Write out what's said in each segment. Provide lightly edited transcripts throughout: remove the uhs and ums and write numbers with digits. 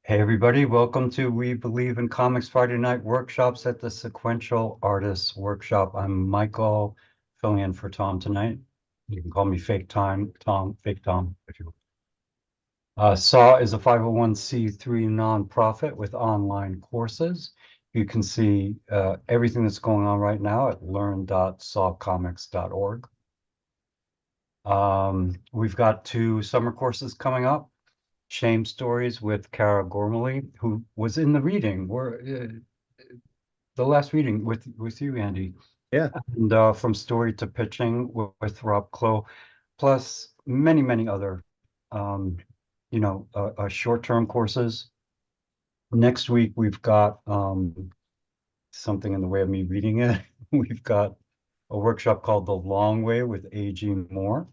Hey everybody, welcome to We Believe in Comics Friday Night Workshops at the Sequential Artists Workshop. I'm Michael, filling in for Tom tonight. You can call me Fake Time, Fake Tom, if you will. SAW is a 501c3 nonprofit with online courses. You can see everything that's going on right now at learn.sawcomics.org. We've got 2 summer courses coming up. Shame Stories with Cara Gormley, who was in the reading, the last reading with you, Andy, Yeah. and From Story to Pitching with Rob Clow, plus many other, um, short-term courses. Next week we've got something in the way of me reading it. We've got a workshop called The Long Way with A.G. Moore.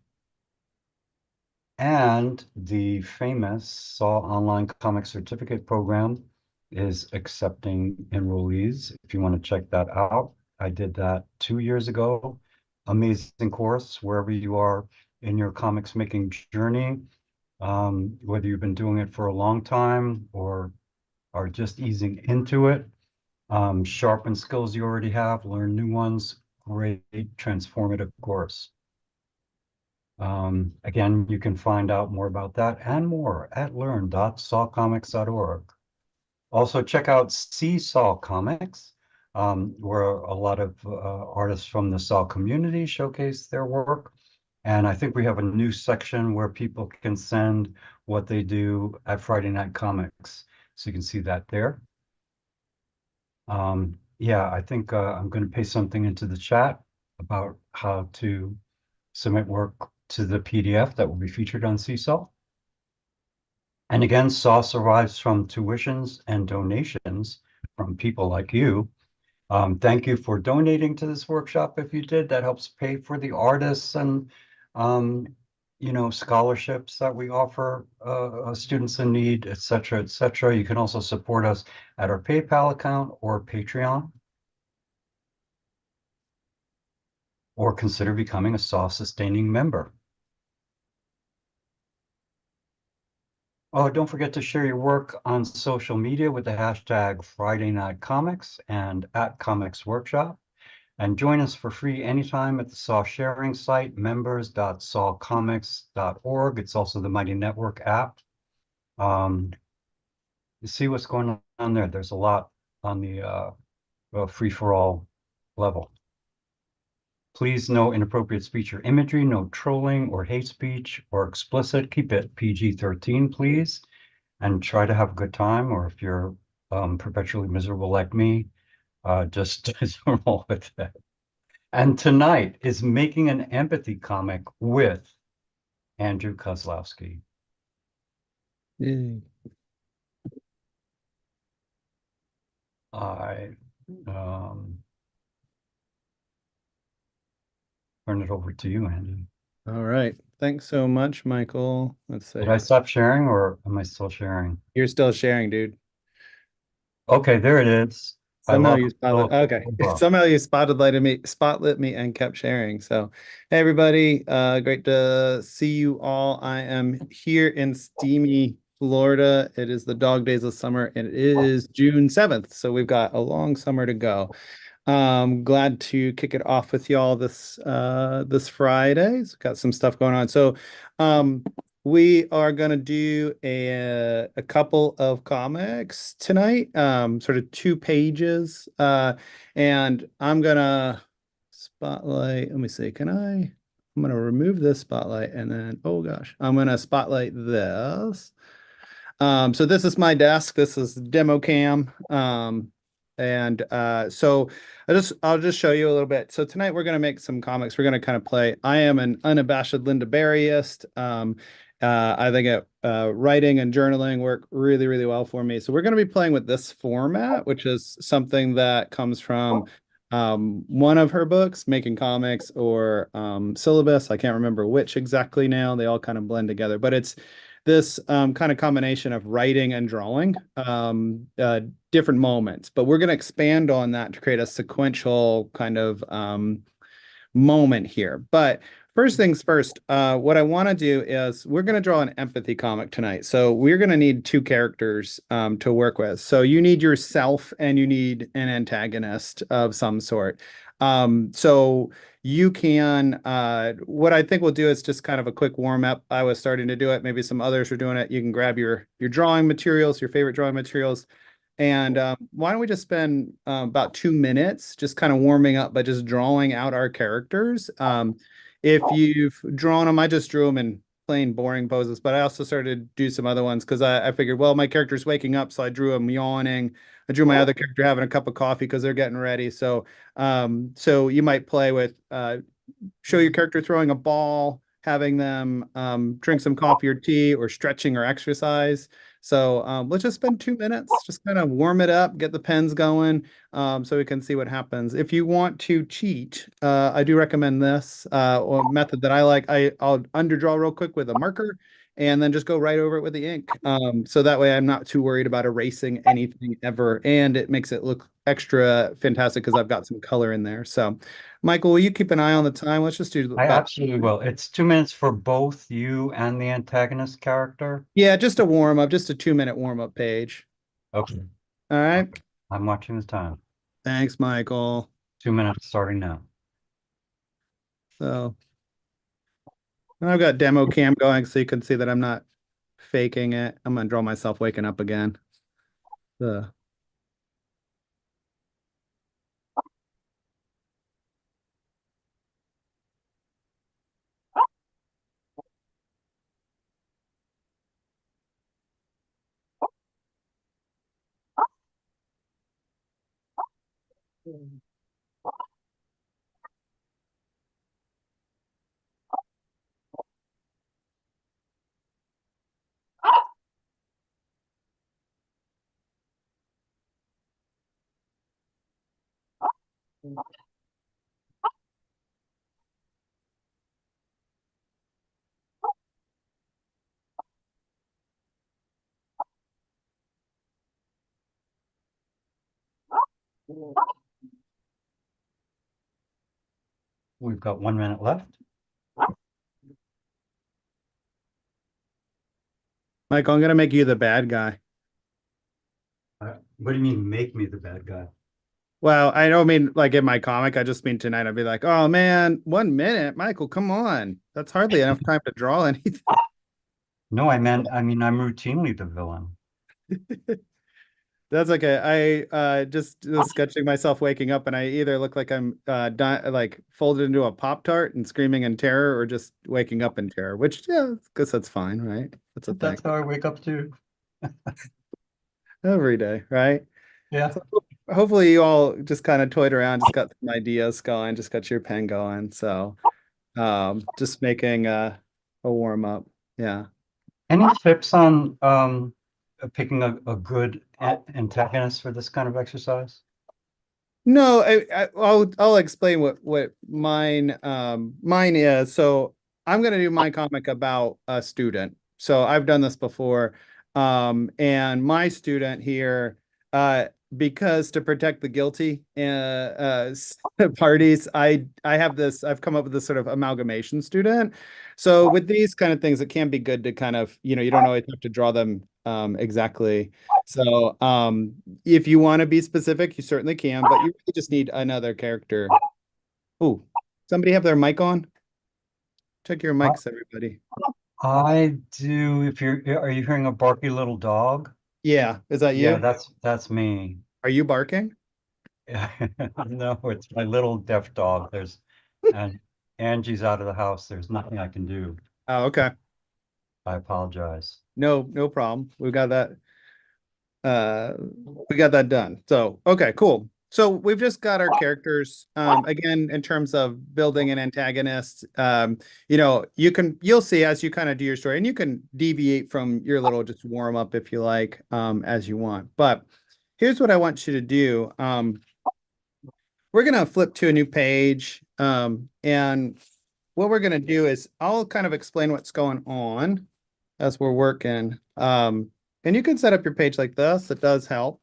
And the famous SAW Online Comic Certificate Program is accepting enrollees. If you want to check that out, I did that 2 years ago. Amazing course, wherever you are in your comics making journey, whether you've been doing it for a long time or are just easing into it, sharpen skills you already have, learn new ones, great transformative course. Again, you can find out more about that and more at learn.sawcomics.org. Also, check out Seesaw Comics, where a lot of artists from the Saw community showcase their work. And I think we have a new section where people can send what they do at Friday Night Comics. So you can see that there. Yeah, I think I'm going to paste something into the chat about how to submit work to the PDF that will be featured on Seesaw. And again, SAW survives from tuitions and donations from people like you. Thank you for donating to this workshop. If you did, that helps pay for the artists and um, scholarships that we offer students in need, et cetera, et cetera. You can also support us at our PayPal account or Patreon, or consider becoming a SAW sustaining member. Oh, don't forget to share your work on social media with the hashtag Friday Night Comics and at Comics Workshop. And join us for free anytime at the SAW sharing site, members.sawcomics.org. It's also the Mighty Network app. You see what's going on there. There's a lot on the free-for-all level. Please, no inappropriate speech or imagery, no trolling or hate speech or explicit. Keep it PG-13, please. And try to have a good time, or if you're perpetually miserable like me, just roll with it. And tonight is Making an Empathy comic with Andrew Kozlowski. Yay. I turn it over to you, Andy. All right. Thanks so much, Michael. Let's Did see. I stop sharing or am I still sharing? You're still sharing, dude. Okay, there it is. I Somehow love you spotted. little Okay. book. Somehow you spotlit me and kept sharing. So, hey everybody, great to see you all. I am here in steamy Florida. It is the dog days of summer and it is June 7th. So we've got a long summer to go. Glad to kick it off with y'all this Friday. It's got some stuff going on. So we are gonna do a couple of comics tonight, sort of 2 pages. And I'm gonna spotlight, let me see, I'm gonna remove this spotlight and then oh gosh, I'm gonna spotlight this. So this is my desk. This is demo cam. And so I'll just show you a little bit. So tonight we're gonna make some comics. We're gonna kind of play. I am an unabashed Linda Barryist. I think writing and journaling work really well for me. So we're gonna be playing with this format, which is something that comes from one of her books, Making Comics, or Syllabus. I can't remember which exactly now. They all kind of blend together, but it's this kind of combination of writing and drawing, different moments. But we're going to expand on that to create a sequential kind of moment here. But First things first, what I want to do is we're going to draw an empathy comic tonight. So we're going to need two characters to work with. So you need yourself and you need an antagonist of some sort. So you can, what I think we'll do is just kind of a quick warm up. I was starting to do it. Maybe some others are doing it. You can grab your drawing materials, your favorite drawing materials. And why don't we just spend about 2 minutes just kind of warming up by just drawing out our characters. If you've drawn them, I just drew them in plain boring poses, but I also started to do some other ones because I figured, well, my character's waking up, so I drew him yawning. I drew my other character having a cup of coffee because they're getting ready. So you might play with show your character throwing a ball, having them drink some coffee or tea, or stretching or exercise. So let's just spend 2 minutes, just kind of warm it up, get the pens going, so we can see what happens. If you want to cheat, I do recommend this or method that I like. I'll underdraw real quick with a marker and then just go right over it with the ink. So that way I'm not too worried about erasing anything ever, and it makes it look extra fantastic because I've got some color in there. So Michael, will you keep an eye on the time? Let's just do I about, absolutely will. It's 2 minutes for both you and the antagonist character. yeah, just a warm up, just a 2 minute warm up page. Okay. All right. Okay. I'm watching the time. Thanks, Michael. 2 minutes starting now. So and I've got demo cam going so you can see that I'm not faking it. I'm gonna draw myself waking up again. Uh, We've got 1 minute left. Michael, I'm gonna make you the bad guy. What do you mean, make me the bad guy? Well, I don't mean like in my comic. I just mean tonight. I'd be like, oh man, 1 minute, Michael, come on. That's hardly enough time to draw anything. No, I mean, I'm routinely the villain. That's okay. I just was sketching myself waking up, and I either look like I'm like folded into a Pop Tart and screaming in terror, or just waking up in terror. Which, yeah, I guess that's fine, right? That's a thing That's how I wake up too. every day, right? Yeah. So hopefully you all just kind of toyed around, just got some ideas going, just got your pen going. So just making a warm up. Yeah. Any tips on picking a good antagonist for this kind of exercise? No, I'll explain what mine is. So I'm gonna do my comic about a student. So I've done this before. And my student here, uh, because to protect the guilty parties, I have this, I've come up with this sort of amalgamation student. So with these kind of things, it can be good to kind of, you don't always have to draw them exactly. So if you want to be specific, you certainly can, but you really just need another character. Oh, somebody have their mic on? Check your I, mics, everybody. I do. If are you hearing a barky little dog? Yeah, is that Yeah, you? that's me. Are you barking? No, it's my little deaf dog. And Angie's out of the house. There's nothing I can do. Oh, okay. I apologize. No problem. Uh we got that done. So, okay, cool. So we've just got our characters. Again, in terms of building an antagonist, you'll see as you kind of do your story, and you can deviate from your little just warm up if you like, as you want. But here's what I want you to do. We're gonna flip to a new page. And what we're gonna do is I'll kind of explain what's going on as we're working. And you can set up your page like this. It does help.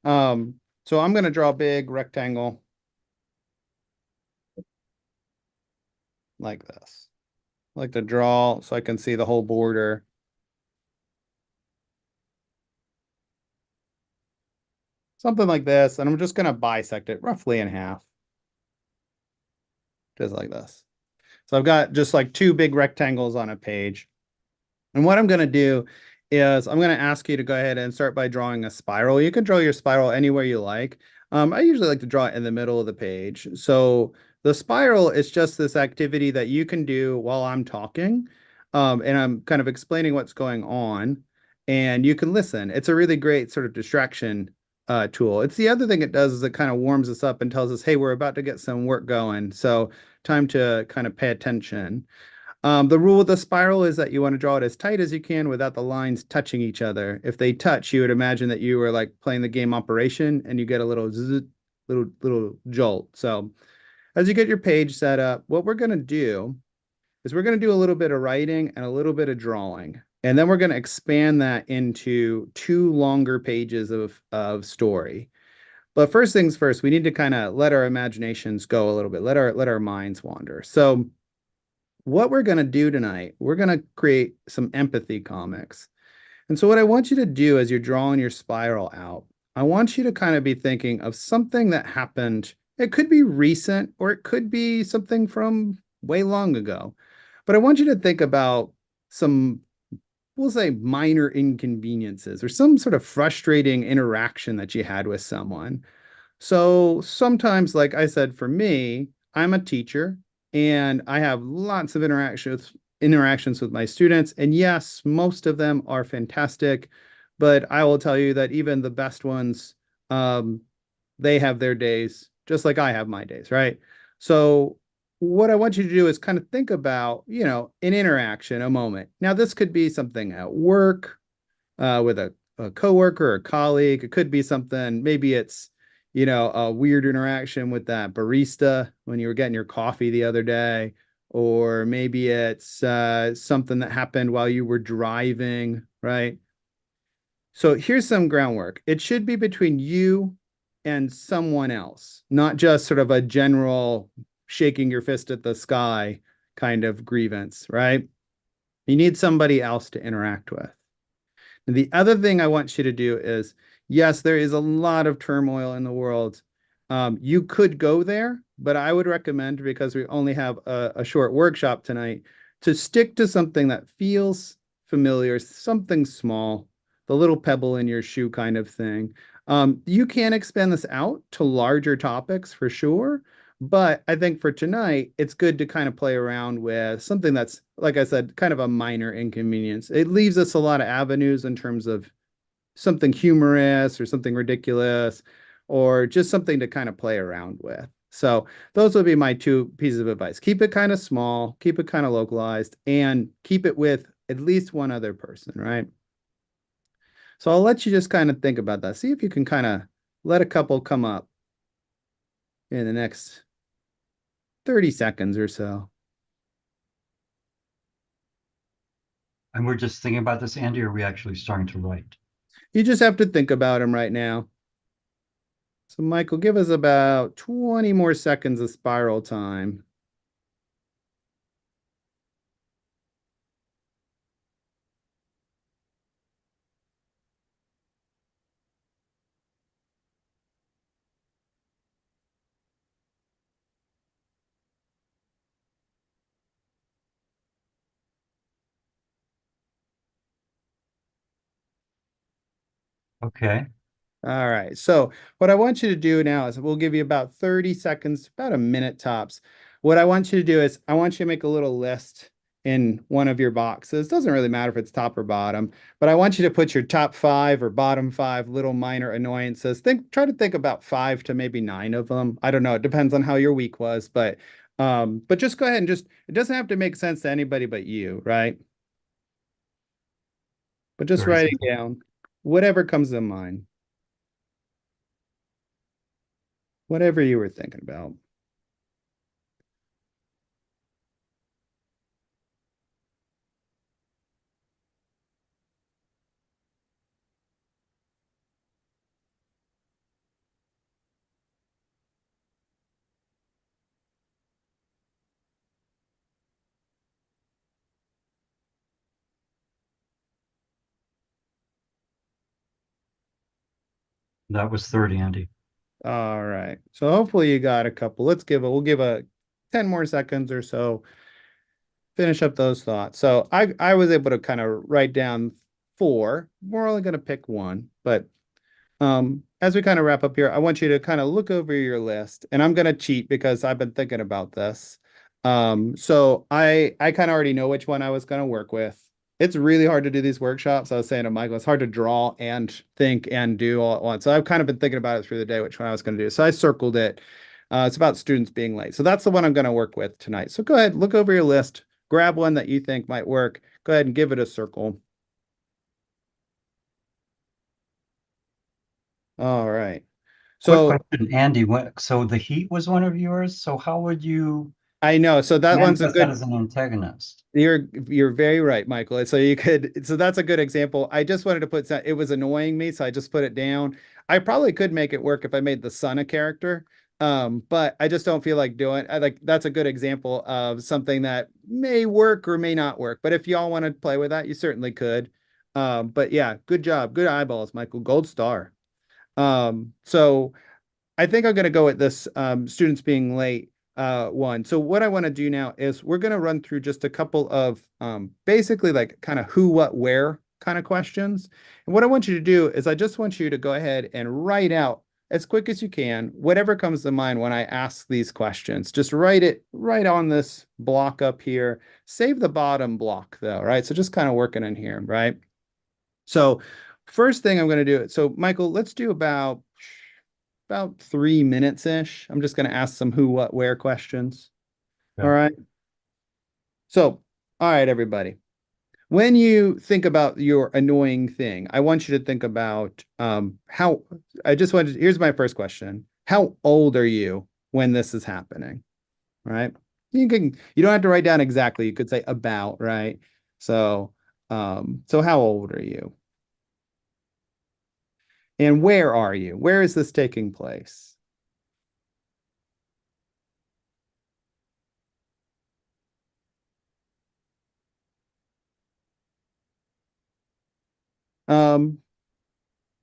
So I'm gonna draw a big rectangle like this. like to draw so I can see the whole border. Something like this, and I'm just going to bisect it roughly in half, just like this. So I've got just like two big rectangles on a page. And what I'm going to do is I'm going to ask you to go ahead and start by drawing a spiral. You can draw your spiral anywhere you like. I usually like to draw it in the middle of the page. So the spiral is just this activity that you can do while I'm talking, and I'm kind of explaining what's going on, and you can listen. It's a really great sort of distraction tool. It's the other thing it does is it kind of warms us up and tells us, hey, we're about to get some work going. So time to kind of pay attention. The rule with the spiral is that you want to draw it as tight as you can without the lines touching each other. If they touch, you would imagine that you were like playing the game Operation and you get a little zzz, little jolt. So as you get your page set up, what we're going to do is we're going to do a little bit of writing and a little bit of drawing. And then we're going to expand that into two longer pages of story. But first things first, we need to kind of let our imaginations go a little bit, let our minds wander. So what we're going to do tonight, we're going to create some empathy comics. And so, what I want you to do as you're drawing your spiral out, I want you to kind of be thinking of something that happened. It could be recent or it could be something from way long ago. But I want you to think about some, we'll say, minor inconveniences or some sort of frustrating interaction that you had with someone. So sometimes, like I said, for me, I'm a teacher and I have lots of interactions with my students. And yes, most of them are fantastic, but I will tell you that even the best ones, um, they have their days, just like I have my days, right? So what I want you to do is kind of think about, an interaction, a moment. Now, this could be something at work, with a coworker or a colleague. It could be something, maybe it's, a weird interaction with that barista when you were getting your coffee the other day, or maybe it's something that happened while you were driving, right? So here's some groundwork. It should be between you and someone else, not just sort of a general shaking your fist at the sky kind of grievance, right? You need somebody else to interact with. And the other thing I want you to do is, yes, there is a lot of turmoil in the world. You could go there, but I would recommend, because we only have a short workshop tonight, to stick to something that feels familiar, something small, the little pebble in your shoe kind of thing. You can expand this out to larger topics for sure, but I think for tonight, it's good to kind of play around with something that's, like I said, kind of a minor inconvenience. It leaves us a lot of avenues in terms of something humorous or something ridiculous, or just something to kind of play around with. So those would be my two pieces of advice. Keep it kind of small, keep it kind of localized, and keep it with at least one other person, right? So I'll let you just kind of think about that. See if you can kind of let a couple come up in the next 30 seconds or so. And we're just thinking about this, Andy, or are we actually starting to write? You just have to think about them right now. So, Michael, give us about 20 more seconds of spiral time. Okay. All right. So, what I want you to do now is we'll give you about 30 seconds, about a minute tops. What I want you to do is I want you to make a little list in one of your boxes. Doesn't really matter if it's top or bottom, but I want you to put your top five or bottom five little minor annoyances. Try to think about 5 to maybe 9 of them. I don't know. It depends on how your week was, but just go ahead and it doesn't have to make sense to anybody but you, right? But just Very writing simple. down whatever comes to mind, whatever you were thinking about. That was 30, Andy. All right. So hopefully you got a couple. We'll give a 10 more seconds or so, finish up those thoughts. So I was able to kind of write down four. We're only going to pick one, but as we kind of wrap up here, I want you to kind of look over your list, and I'm going to cheat because I've been thinking about this. So I kind of already know which one I was going to work with. It's really hard to do these workshops. I was saying to Michael, it's hard to draw and think and do all at once. So I've kind of been thinking about it through the day, which one I was going to do. So I circled it. It's about students being late. So that's the one I'm going to work with tonight. So go ahead, look over your list, grab one that you think might work. Go ahead and give it a circle. All right. Quick So question, Andy. So the heat was one of yours. So how would you I know. So that one's a manifest that good. as an antagonist? You're very right, Michael. So that's a good example. I just wanted to it was annoying me, so I just put it down. I probably could make it work if I made the son a character. But I just don't feel like doing I like that's a good example of something that may work or may not work. But if y'all want to play with that, you certainly could. But yeah, good job. Good eyeballs, Michael. Gold star. So I think I'm going to go with this students being late one. So what I want to do now is we're going to run through just a couple of basically like kind of who, what, where kind of questions. And what I want you to do is I just want you to go ahead and write out as quick as you can, whatever comes to mind when I ask these questions. Just write it right on this block up here. Save the bottom block though, right? So just kind of working in here, right? So first thing I'm going to do, so Michael, let's do about 3 minutes ish. I'm just going to ask some who, what, where questions. All Yeah. right. So, all right, everybody. When you think about your annoying thing, I want you to think about how I just wanted, here's my first question. How old are you when this is happening? All right. You don't have to write down exactly. You could say about, right? So, so how old are you? And where are you? Where is this taking place? Um,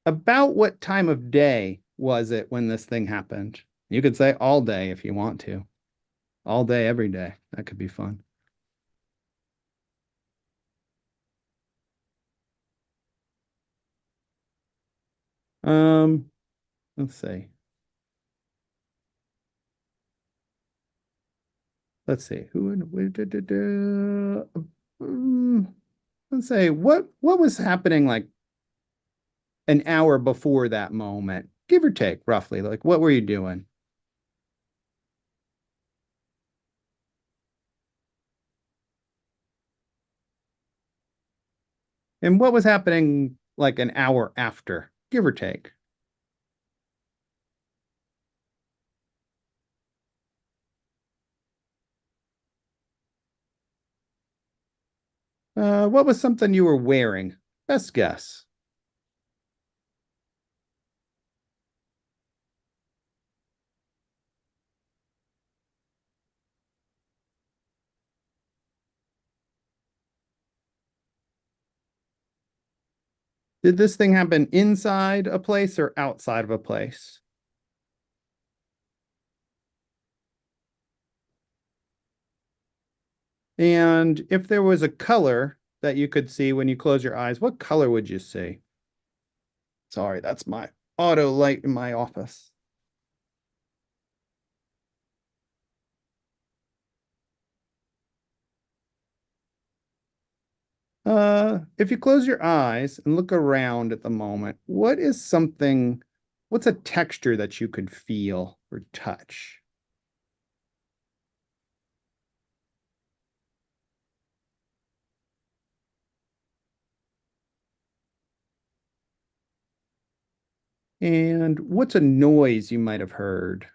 About what time of day was it when this thing happened? You could say all day if you want to. All day, every day. That could be fun. Um, let's see. Let's see. Who would let's say what was happening like an hour before that moment, give or take, roughly. Like what were you doing? And what was happening like an hour after, give or take? What was something you were wearing? Best guess. Did this thing happen inside a place or outside of a place? And if there was a color that you could see when you close your eyes, what color would you see? Sorry, that's my auto light in my office. If you close your eyes and look around at the moment, what's a texture that you could feel or touch? And what's a noise you might have heard?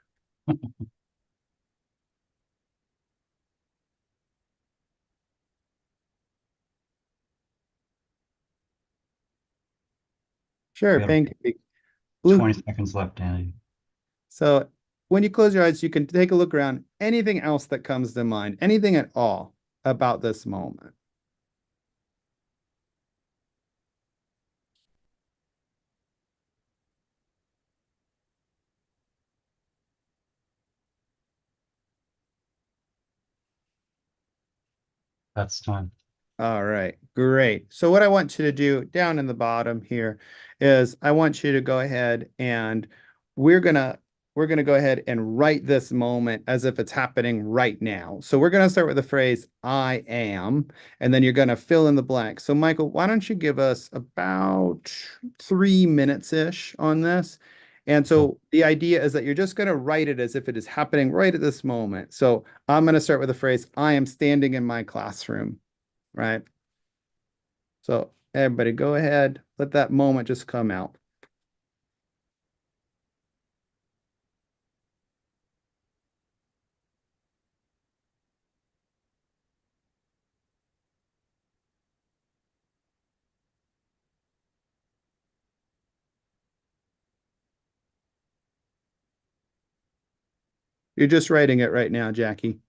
Sure, We have pancake. Blue. 20 seconds left, Andy. So when you close your eyes, you can take a look around. Anything else that comes to mind, anything at all about this moment. That's time. All right, great. So what I want you to do down in the bottom here is I want you to go ahead and we're gonna we're gonna go ahead and write this moment as if it's happening right now. So we're gonna start with the phrase I am, and then you're gonna fill in the blank. So Michael, why don't you give us about 3 minutes-ish on this? And Okay. so the idea is that you're just gonna write it as if it is happening right at this moment. So I'm gonna start with the phrase I am standing in my classroom, right? So everybody go ahead, let that moment just come out. You're just writing it right now, Jackie.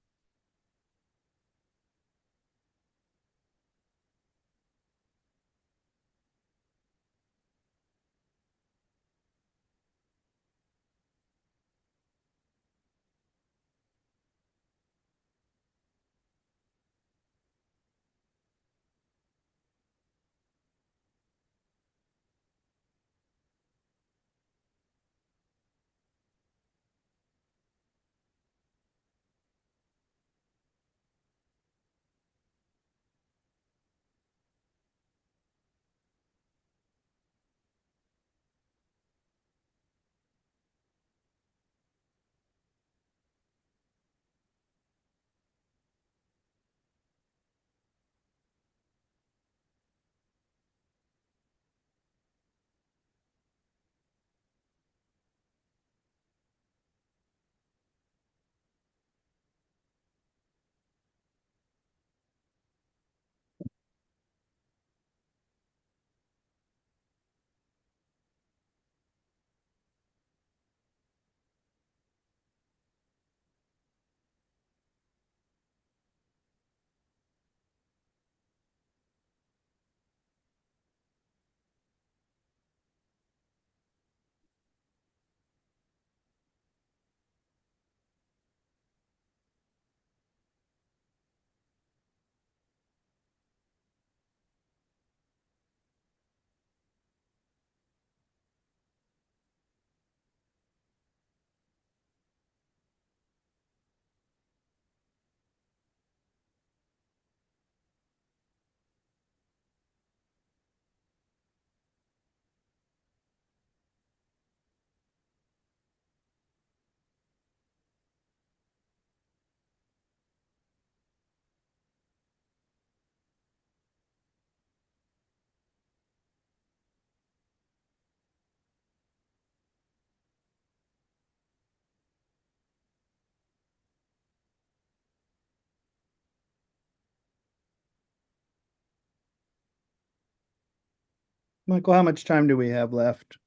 Michael, how much time do we have left?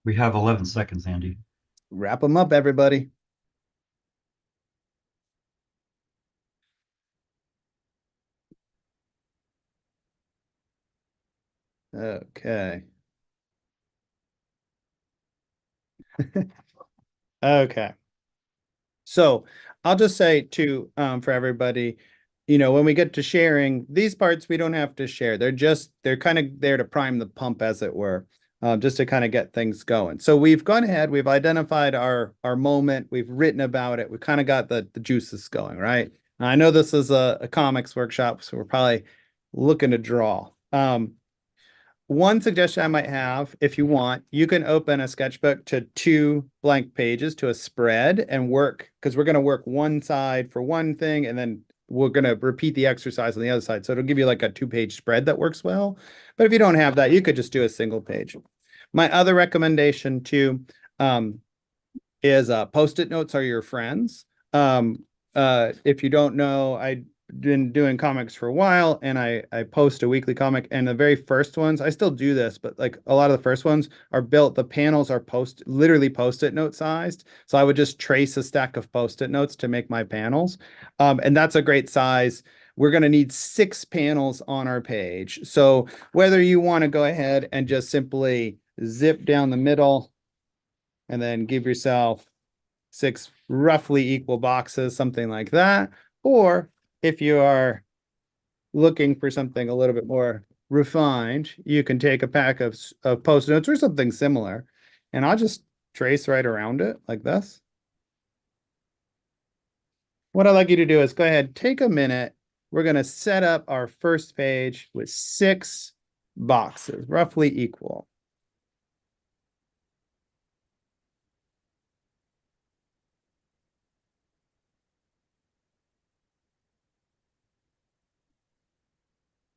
We have 11 seconds, Andy. Wrap them up, everybody. Okay. Okay. So I'll just say to for everybody, when we get to sharing these parts, we don't have to share. They're kind of there to prime the pump, as it were, just to kind of get things going. So we've gone ahead, we've identified our moment, we've written about it, we kind of got the juices going, right? Now, I know this is a comics workshop, so we're probably looking to draw. One suggestion I might have, if you want, you can open a sketchbook to 2 blank pages to a spread and work, because we're going to work one side for one thing, and then we're going to repeat the exercise on the other side. So it'll give you like a 2-page spread that works well. But if you don't have that, you could just do a single page. My other recommendation too is post-it notes are your friends. If you don't know, I've been doing comics for a while, and I post a weekly comic, and the very first ones, I still do this, but like a lot of the first ones are built, the panels are literally post-it note sized. So I would just trace a stack of post-it notes to make my panels. And that's a great size. We're going to need 6 panels on our page. So whether you want to go ahead and just simply zip down the middle and then give yourself 6 roughly equal boxes, something like that. Or if you are looking for something a little bit more refined, you can take a pack of Post-it notes or something similar, and I'll just trace right around it like this. What I'd like you to do is go ahead, take a minute. We're going to set up our first page with 6 boxes, roughly equal.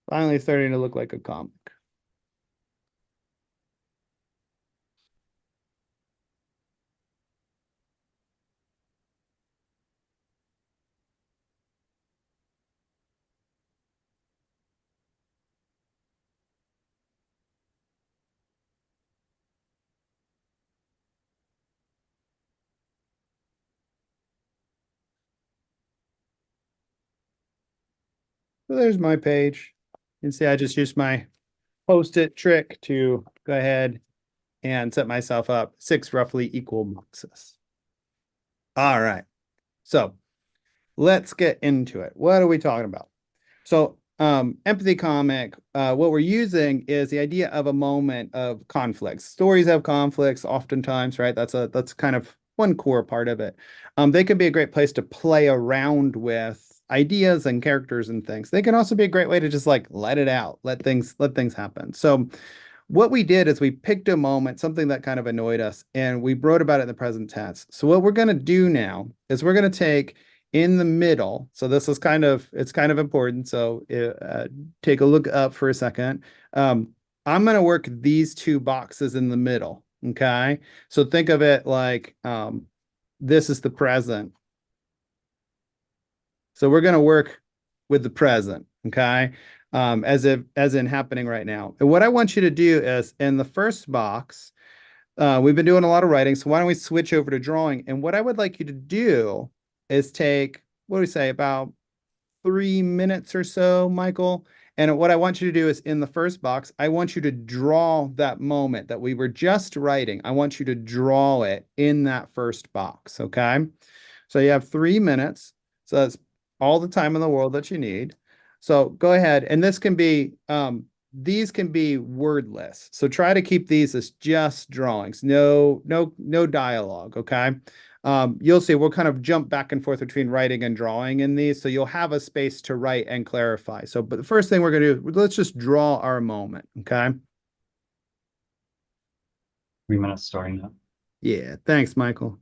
Finally starting to look like a comic. So there's my page. You can see I just used my Post-it trick to go ahead and set myself up 6 roughly equal boxes. All right. So let's get into it. What are we talking about? So, empathy comic, what we're using is the idea of a moment of conflicts. Stories have conflicts oftentimes, right? That's kind of one core part of it. They can be a great place to play around with ideas and characters and things. They can also be a great way to just like let it out, let things happen. So what we did is we picked a moment, something that kind of annoyed us, and we wrote about it in the present tense. So what we're going to do now is we're going to take in the middle. So this is it's kind of important. So take a look up for a second. I'm going to work these 2 boxes in the middle. Okay. So think of it like this is the present. So we're going to work with the present. Okay. As in happening right now. And what I want you to do is in the first box, we've been doing a lot of writing, so why don't we switch over to drawing? And what I would like you to do is take, what do we say, about 3 minutes or so, Michael? And what I want you to do is in the first box, I want you to draw that moment that we were just writing. I want you to draw it in that first box, okay? So you have 3 minutes. So that's all the time in the world that you need. So go ahead, and these can be wordless. So try to keep these as just drawings, no dialogue, okay? You'll see we'll kind of jump back and forth between writing and drawing in these, so you'll have a space to write and clarify. So, but the first thing we're gonna do, let's just draw our moment, okay? 3 minutes starting now. Yeah, thanks, Michael.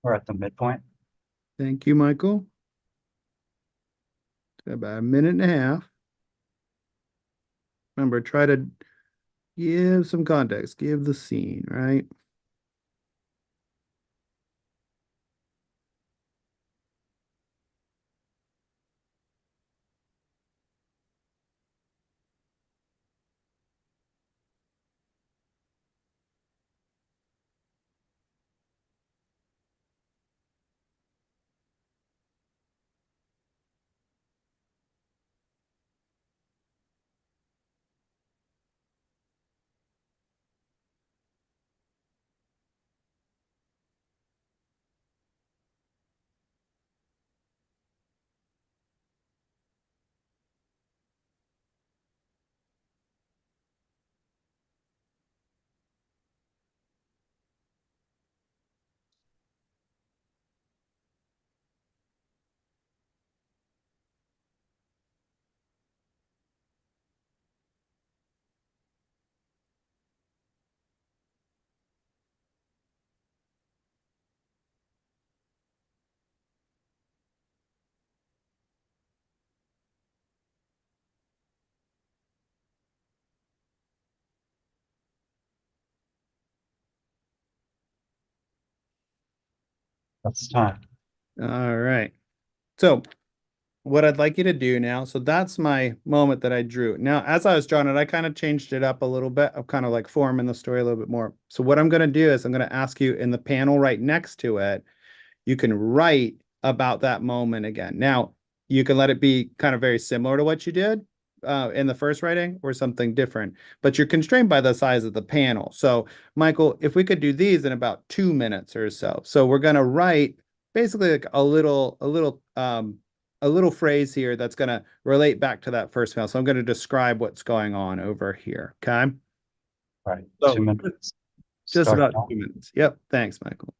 We're at the midpoint. Thank you, Michael. About a minute and a half. Remember, try to give some context, give the scene, right? That's time. All right. So what I'd like you to do now, so that's my moment that I drew. Now, as I was drawing it, I kind of changed it up a little bit. I'm kind of like forming the story a little bit more. So what I'm going to do is I'm going to ask you in the panel right next to it, you can write about that moment again. Now, you can let it be kind of very similar to what you did in the first writing or something different, but you're constrained by the size of the panel. So, Michael, if we could do these in about 2 minutes or so. So we're going to write basically like a little phrase here that's going to relate back to that first panel. So I'm going to describe what's going on over here. Okay. Right. So 2 minutes. just Start about now. 2 minutes. Yep. Thanks, Michael.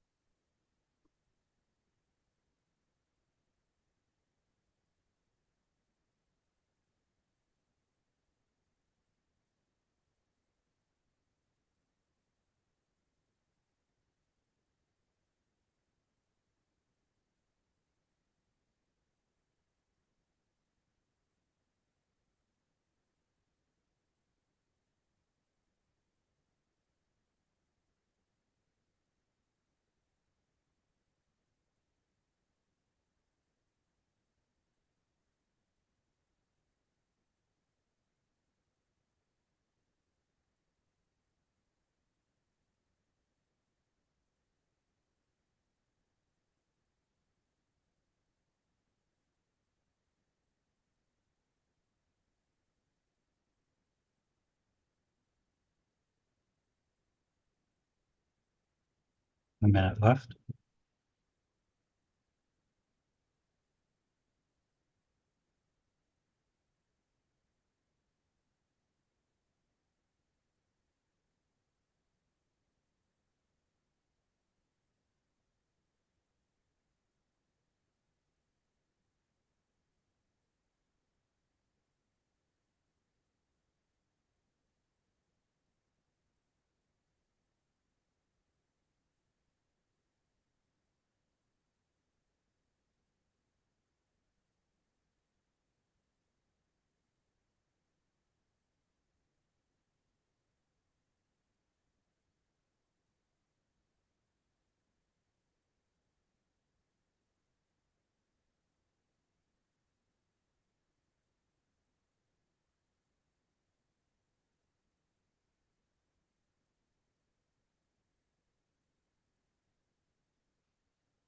A minute left.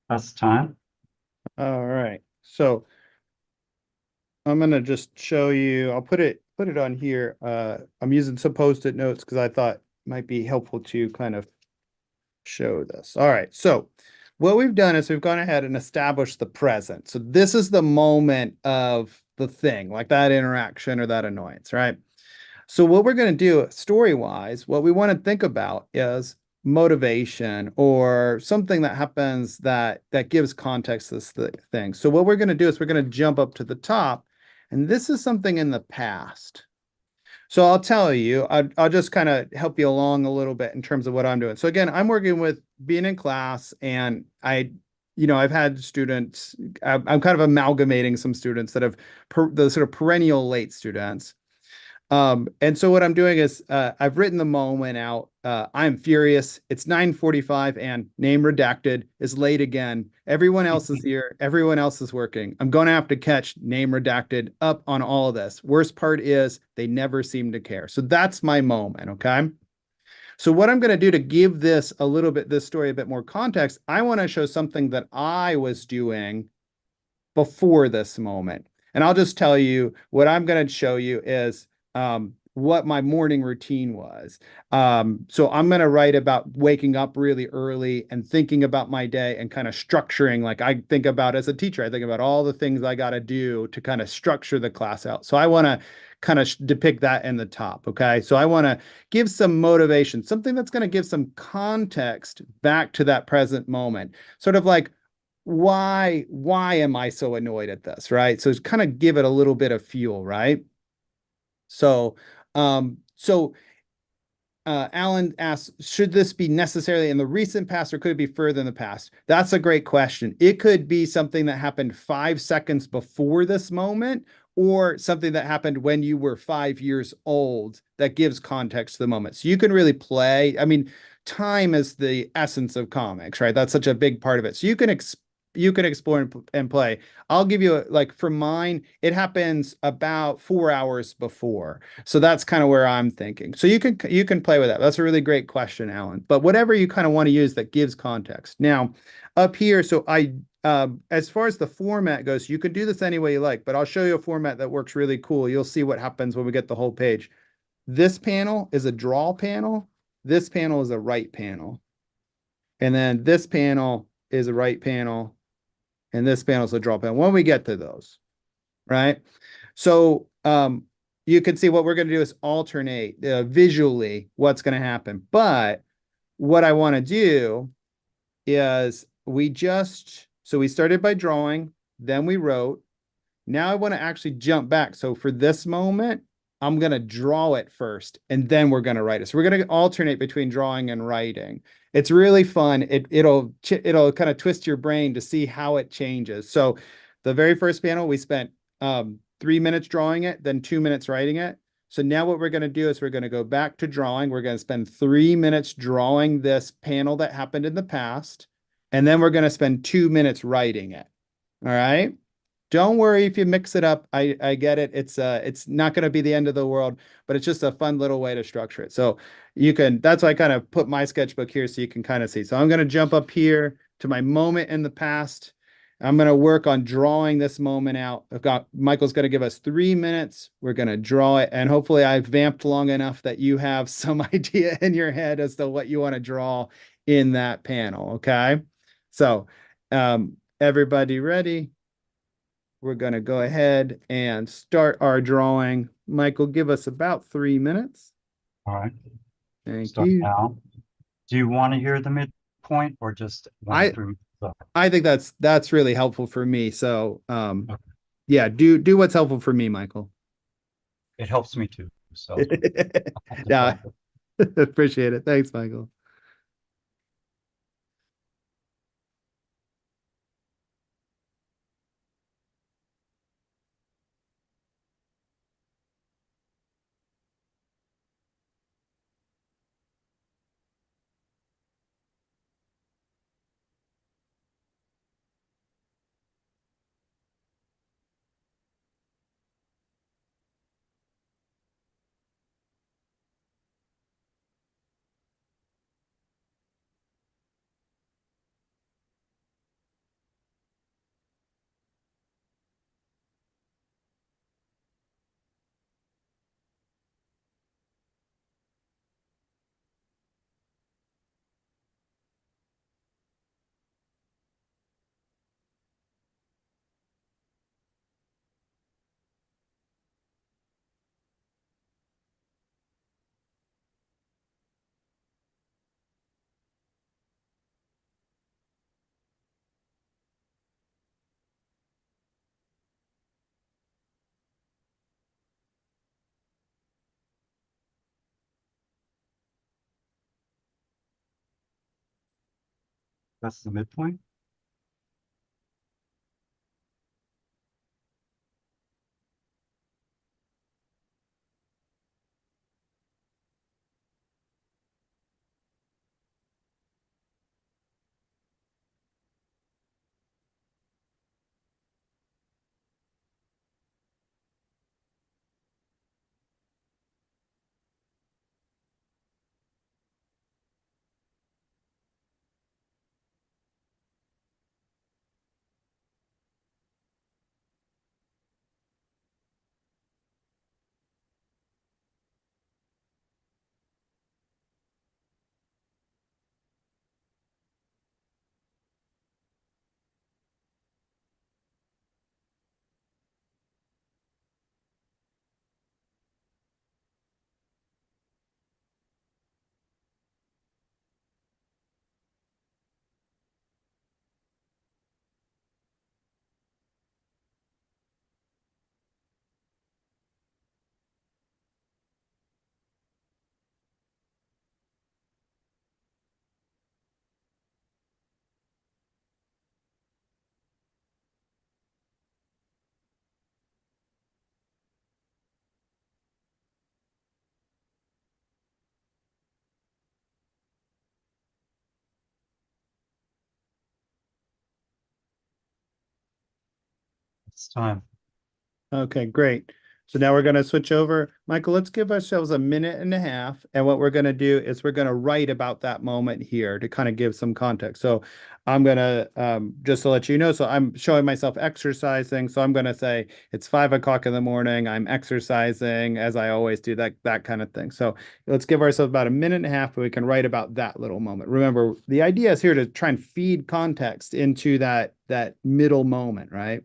That's time. All right. So I'm gonna just show you. I'll put it on here. I'm using some post-it notes because I thought it might be helpful to kind of show this. All right. So what we've done is we've gone ahead and established the present. So this is the moment of the thing, like that interaction or that annoyance, right? So what we're going to do story-wise, what we want to think about is motivation or something that happens that gives context to this thing. So what we're going to do is we're going to jump up to the top, and this is something in the past. So I'll tell you, I'll just kind of help you along a little bit in terms of what I'm doing. So again, I'm working with being in class, and I've had students. I'm kind of amalgamating some students that have the sort of perennial late students. And so what I'm doing is I've written the moment out. I'm furious. It's 9:45 and name redacted is late again. Everyone else is here. Everyone else is working. I'm going to have to catch name redacted up on all of this. Worst part is they never seem to care. So that's my moment. Okay. So what I'm going to do to give this story a bit more context, I want to show something that I was doing before this moment. And I'll just tell you what I'm going to show you is what my morning routine was. So I'm going to write about waking up really early and thinking about my day and kind of structuring. Like I think about as a teacher, I think about all the things I got to do to kind of structure the class out. So I want to kind of depict that in the top. Okay. So I want to give some motivation, something that's going to give some context back to that present moment. Sort of like, why am I so annoyed at this, right? So it's kind of give it a little bit of fuel, right? So so Alan asks, should this be necessarily in the recent past or could it be further in the past? That's a great question. It could be something that happened 5 seconds before this moment or something that happened when you were 5 years old that gives context to the moment. So you can really play. I mean, time is the essence of comics, right? That's such a big part of it. So you can explore and play. I'll give you like for mine, it happens about 4 hours before. So that's kind of where I'm thinking. So you can play with that. That's a really great question, Alan. But whatever you kind of want to use that gives context. Now, up here, so I as far as the format goes, you can do this any way you like, but I'll show you a format that works really cool. You'll see what happens when we get the whole page. This panel is a draw panel. This panel is a write panel. And then this panel is a write panel. And this panel is a draw panel. When we get to those, right? So you can see what we're going to do is alternate visually what's going to happen. But what I want to do is so we started by drawing, then we wrote. Now I want to actually jump back. So for this moment, I'm going to draw it first, and then we're going to write it. So we're going to alternate between drawing and writing. It's really fun. It'll kind of twist your brain to see how it changes. So the very first panel, we spent 3 minutes drawing it, then 2 minutes writing it. So now what we're going to do is we're going to go back to drawing. We're going to spend 3 minutes drawing this panel that happened in the past, and then we're going to spend 2 minutes writing it. All right. Don't worry if you mix it up. I get it. It's not going to be the end of the world, but it's just a fun little way to structure it. So that's why I kind of put my sketchbook here so you can kind of see. So I'm going to jump up here to my moment in the past. I'm going to work on drawing this moment out. Michael's going to give us 3 minutes. We're going to draw it. And hopefully I've vamped long enough that you have some idea in your head as to what you want to draw in that panel. Okay. So, everybody ready? We're going to go ahead and start our drawing. Michael, give us about 3 minutes. All right. Thank Start you. now. Do you want to hear the midpoint or just 1 to 3 minutes? I think that's really helpful for me. So Okay. yeah, do what's helpful for me, Michael. It helps me too. So Yeah, appreciate it. Thanks, Michael. that's the midpoint. It's time. Okay, great. So now we're going to switch over. Michael, let's give ourselves a minute and a half. And what we're going to do is we're going to write about that moment here to kind of give some context. So I'm going to, just to let you know, so I'm showing myself exercising. So I'm going to say it's 5 o'clock in the morning. I'm exercising as I always do, that kind of thing. So let's give ourselves about a minute and a half and we can write about that little moment. Remember, the idea is here to try and feed context into that middle moment, right?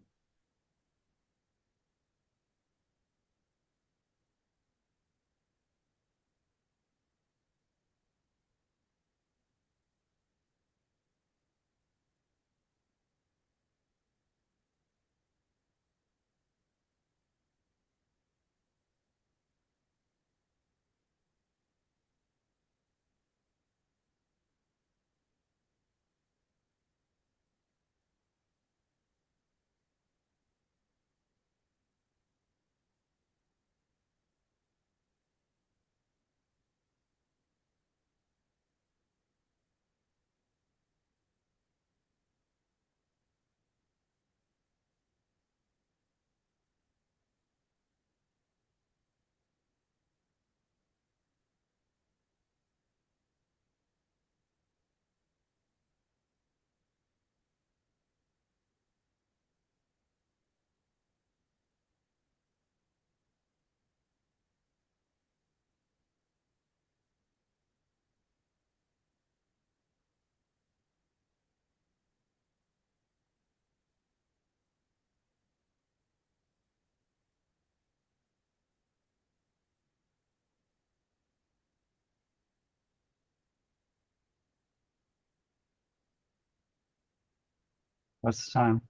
What's the time?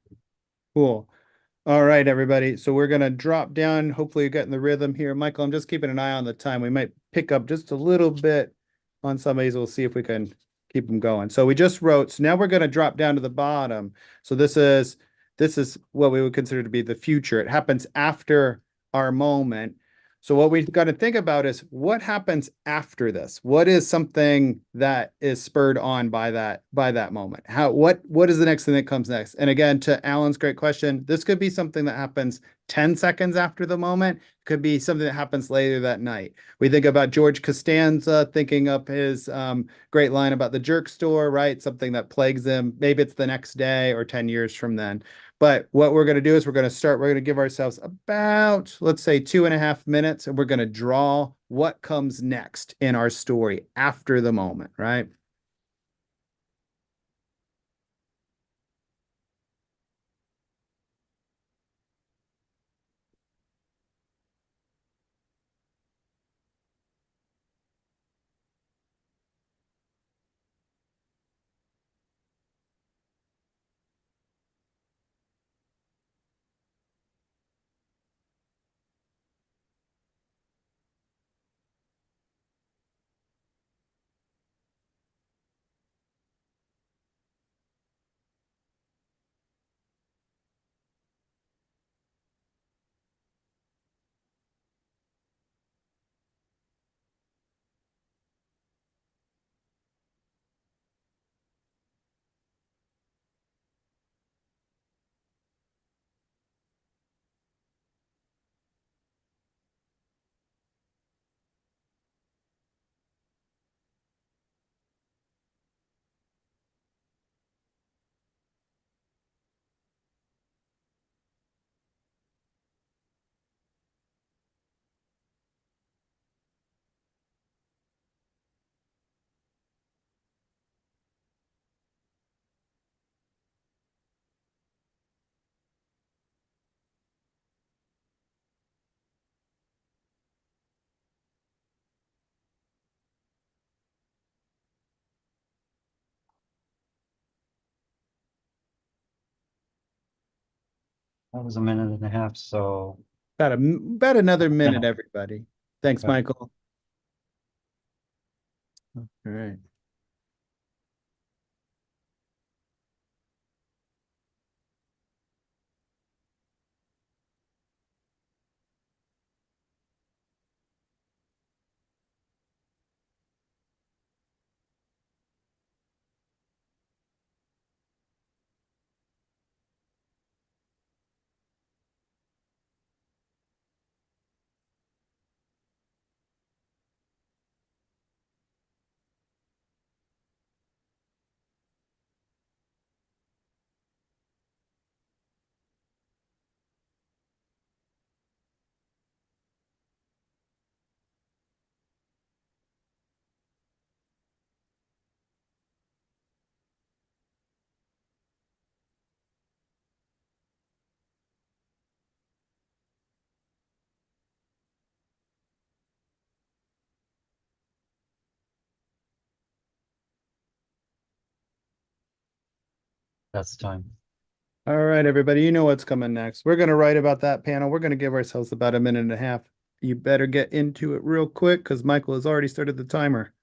Cool. All right, everybody. So we're gonna drop down. Hopefully, you're getting the rhythm here. Michael, I'm just keeping an eye on the time. We might pick up just a little bit on some of these. We'll see if we can keep them going. So we just wrote. So now we're gonna drop down to the bottom. So this is what we would consider to be the future. It happens after our moment. So what we've got to think about is what happens after this? What is something that is spurred on by that moment? What is the next thing that comes next? And again, to Alan's great question, this could be something that happens 10 seconds after the moment, could be something that happens later that night. We think about George Costanza thinking up his great line about the jerk store, right? Something that plagues him. Maybe it's the next day or 10 years from then. But what we're going to do is we're going to give ourselves about, let's say, 2.5 minutes, and we're going to draw what comes next in our story after the moment, right? That was a minute and a half, so About another minute, minute. everybody. Thanks, Okay. Michael. All right. That's time. All right, everybody, you know what's coming next. We're going to write about that panel. We're going to give ourselves about a minute and a half. You better get into it real quick because Michael has already started the timer.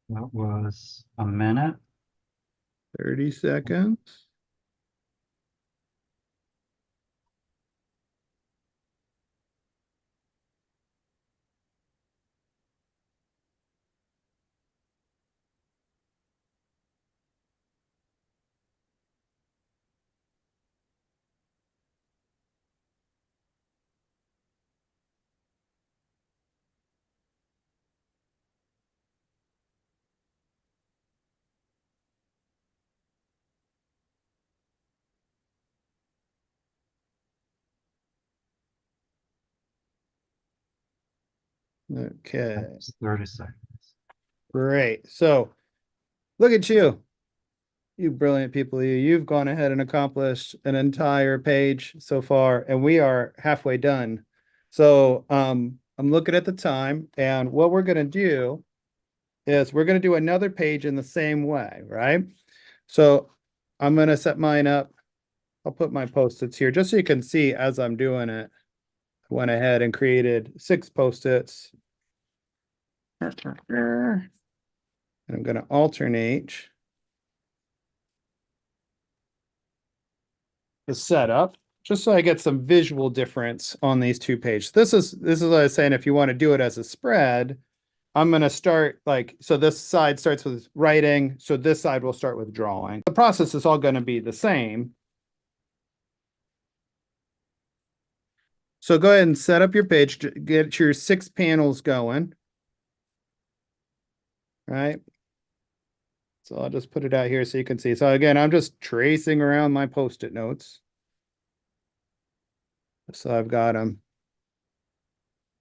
That was a minute. 30 seconds. Okay, That's 30 seconds. great. So look at you. You brilliant people, you've gone ahead and accomplished an entire page so far, and we are halfway done. So I'm looking at the time, and what we're going to do is we're going to do another page in the same way, right? So I'm going to set mine up. I'll put my post-its here just so you can see as I'm doing it. I went ahead and created 6 post-its. And I'm going to alternate the setup just so I get some visual difference on these 2 pages. This is what I was saying. If you want to do it as a spread, I'm going to start like, so this side starts with writing. So this side will start with drawing. The process is all going to be the same. So go ahead and set up your page, get your 6 panels going. Right. So I'll just put it out here so you can see. So again, I'm just tracing around my post-it notes. So I've got them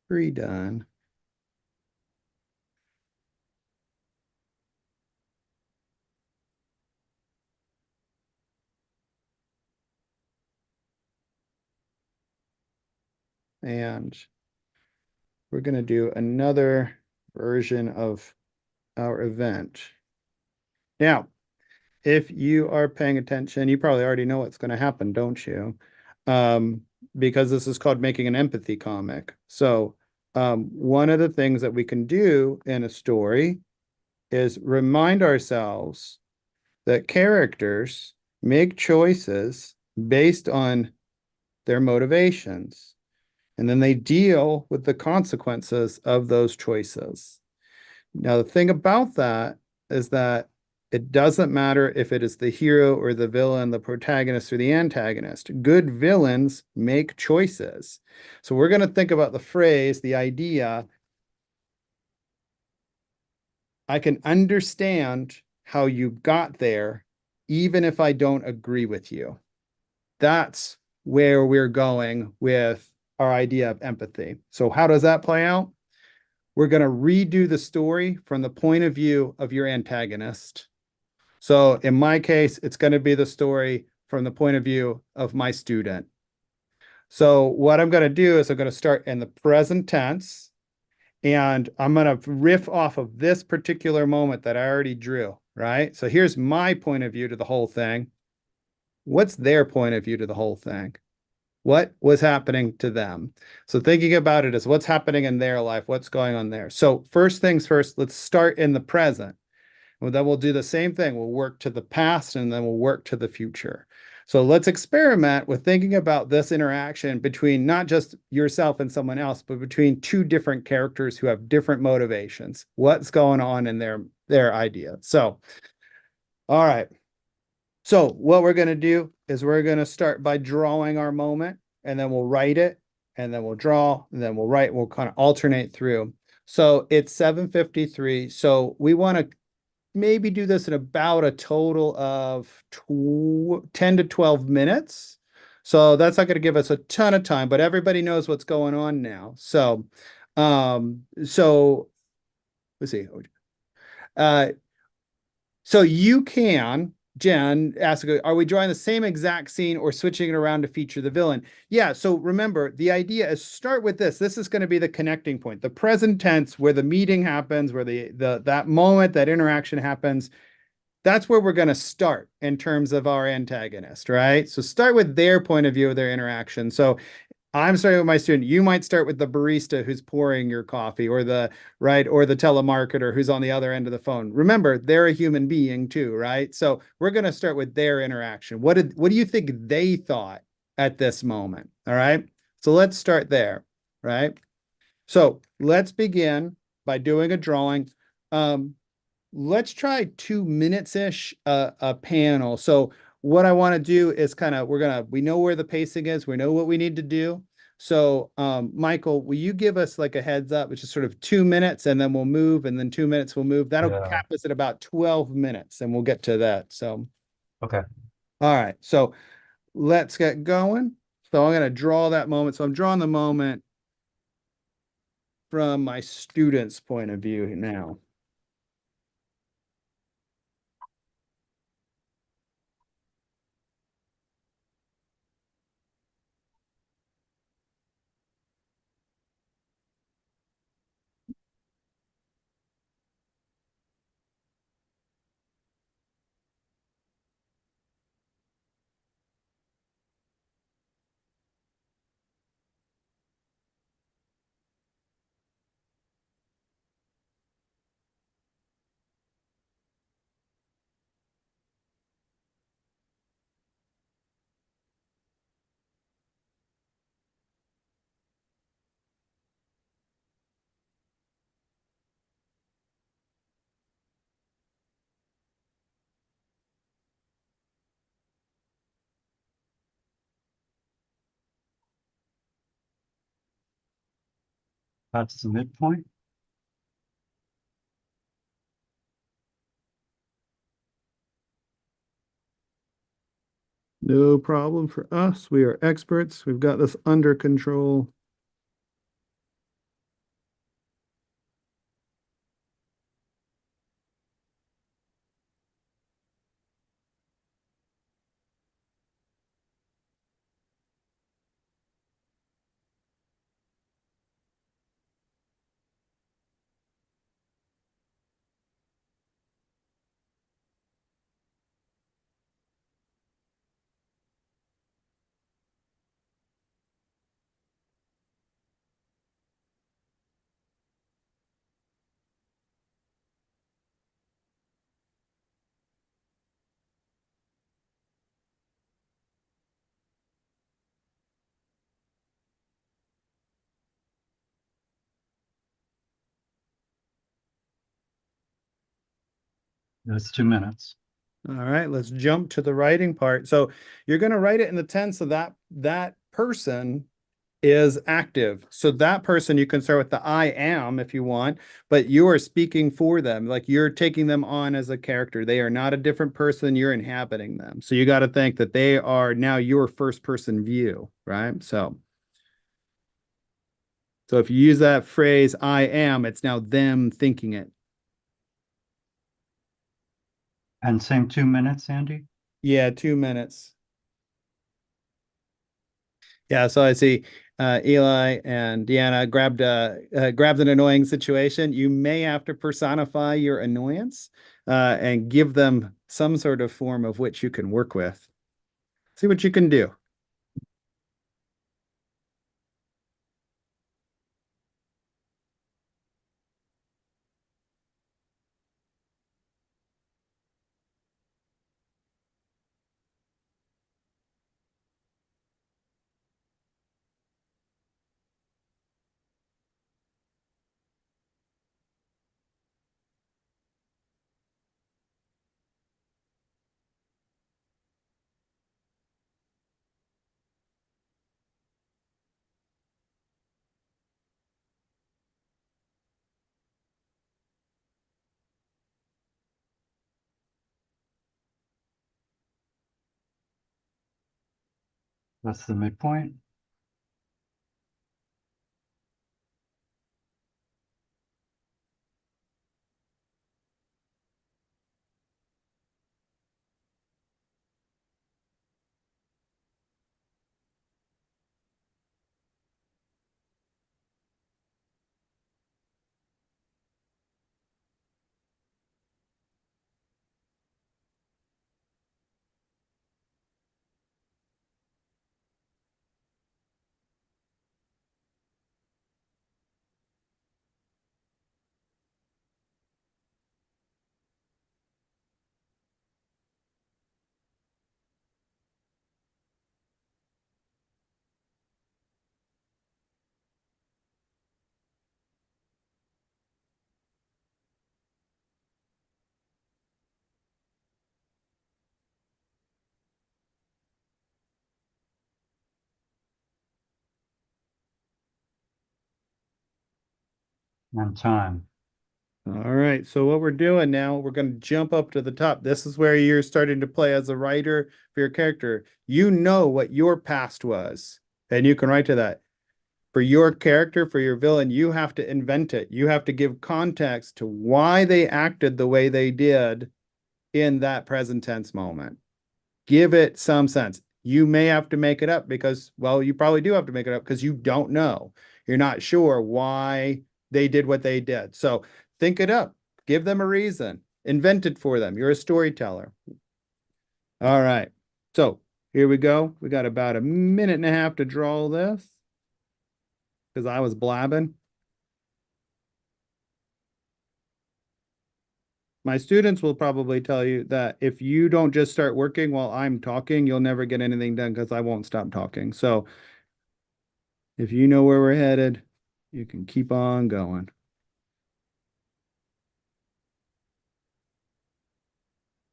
pre-done. And we're going to do another version of our event. Now, if you are paying attention, you probably already know what's going to happen, don't you? Because this is called making an empathy comic. So one of the things that we can do in a story is remind ourselves that characters make choices based on their motivations, and then they deal with the consequences of those choices. Now, the thing about that is that it doesn't matter if it is the hero or the villain, the protagonist or the antagonist. Good villains make choices. So we're going to think about the phrase, the idea, I can understand how you got there, even if I don't agree with you. That's where we're going with our idea of empathy. So how does that play out? We're going to redo the story from the point of view of your antagonist. So in my case, it's going to be the story from the point of view of my student. So what I'm going to do is I'm going to start in the present tense, and I'm going to riff off of this particular moment that I already drew, right? So here's my point of view to the whole thing. What's their point of view to the whole thing? What was happening to them? So thinking about it as what's happening in their life, what's going on there. So first things first, let's start in the present. Well, then we'll do the same thing. We'll work to the past and then we'll work to the future. So let's experiment with thinking about this interaction between not just yourself and someone else, but between two different characters who have different motivations. What's going on in their idea? So, all right. So what we're going to do is we're going to start by drawing our moment, and then we'll write it, and then we'll draw, and then we'll write. We'll kind of alternate through. So it's 7:53. So we want to maybe do this in about a total of 10 to 12 minutes. So that's not going to give us a ton of time, but everybody knows what's going on now. So let's see. Uh, so you can, Jen, ask, are we drawing the same exact scene or switching it around to feature the villain? Yeah, so remember, the idea is start with this. This is going to be the connecting point, the present tense where the meeting happens, where that moment, that interaction happens. That's where we're going to start in terms of our antagonist, right? So start with their point of view of their interaction. So I'm starting with my student. You might start with the barista who's pouring your coffee, or the telemarketer who's on the other end of the phone. Remember, they're a human being too, right? So we're going to start with their interaction. What do you think they thought at this moment? All right. So let's start there, right? So let's begin by doing a drawing. Let's try 2 minutes-ish a panel. So what I want to do is we know where the pacing is, we know what we need to do. So Michael, will you give us like a heads up, which is sort of 2 minutes, and then we'll move, and then 2 minutes we'll move. That'll Yeah. cap us at about 12 minutes, and we'll get to that. So Okay. all right, so let's get going. So I'm going to draw that moment. So I'm drawing the moment from my student's point of view now. That's the midpoint. No problem for us. We are experts. We've got this under control. That's 2 minutes. All right, let's jump to the writing part. So you're going to write it in the tense of that person is active. So that person, you can start with the I am if you want, but you are speaking for them. Like you're taking them on as a character. They are not a different person. You're inhabiting them. So you got to think that they are now your first person view, right? So if you use that phrase, I am, it's now them thinking it. And same 2 minutes, Andy? Yeah, 2 minutes. Yeah, so I see Eli and Deanna grabbed an annoying situation. You may have to personify your annoyance and give them some sort of form of which you can work with. See what you can do. That's the midpoint. And time. All right, so what we're doing now, we're going to jump up to the top. This is where you're starting to play as a writer for your character. You know what your past was, and you can write to that. For your character, for your villain, you have to invent it. You have to give context to why they acted the way they did in that present tense moment. Give it some sense. You may have to make it up because, well, you probably do have to make it up because you don't know. You're not sure why they did what they did. So think it up. Give them a reason. Invent it for them. You're a storyteller. All right. So here we go. We got about a minute and a half to draw this because I was blabbing. My students will probably tell you that if you don't just start working while I'm talking, you'll never get anything done because I won't stop talking. So if you know where we're headed, you can keep on going.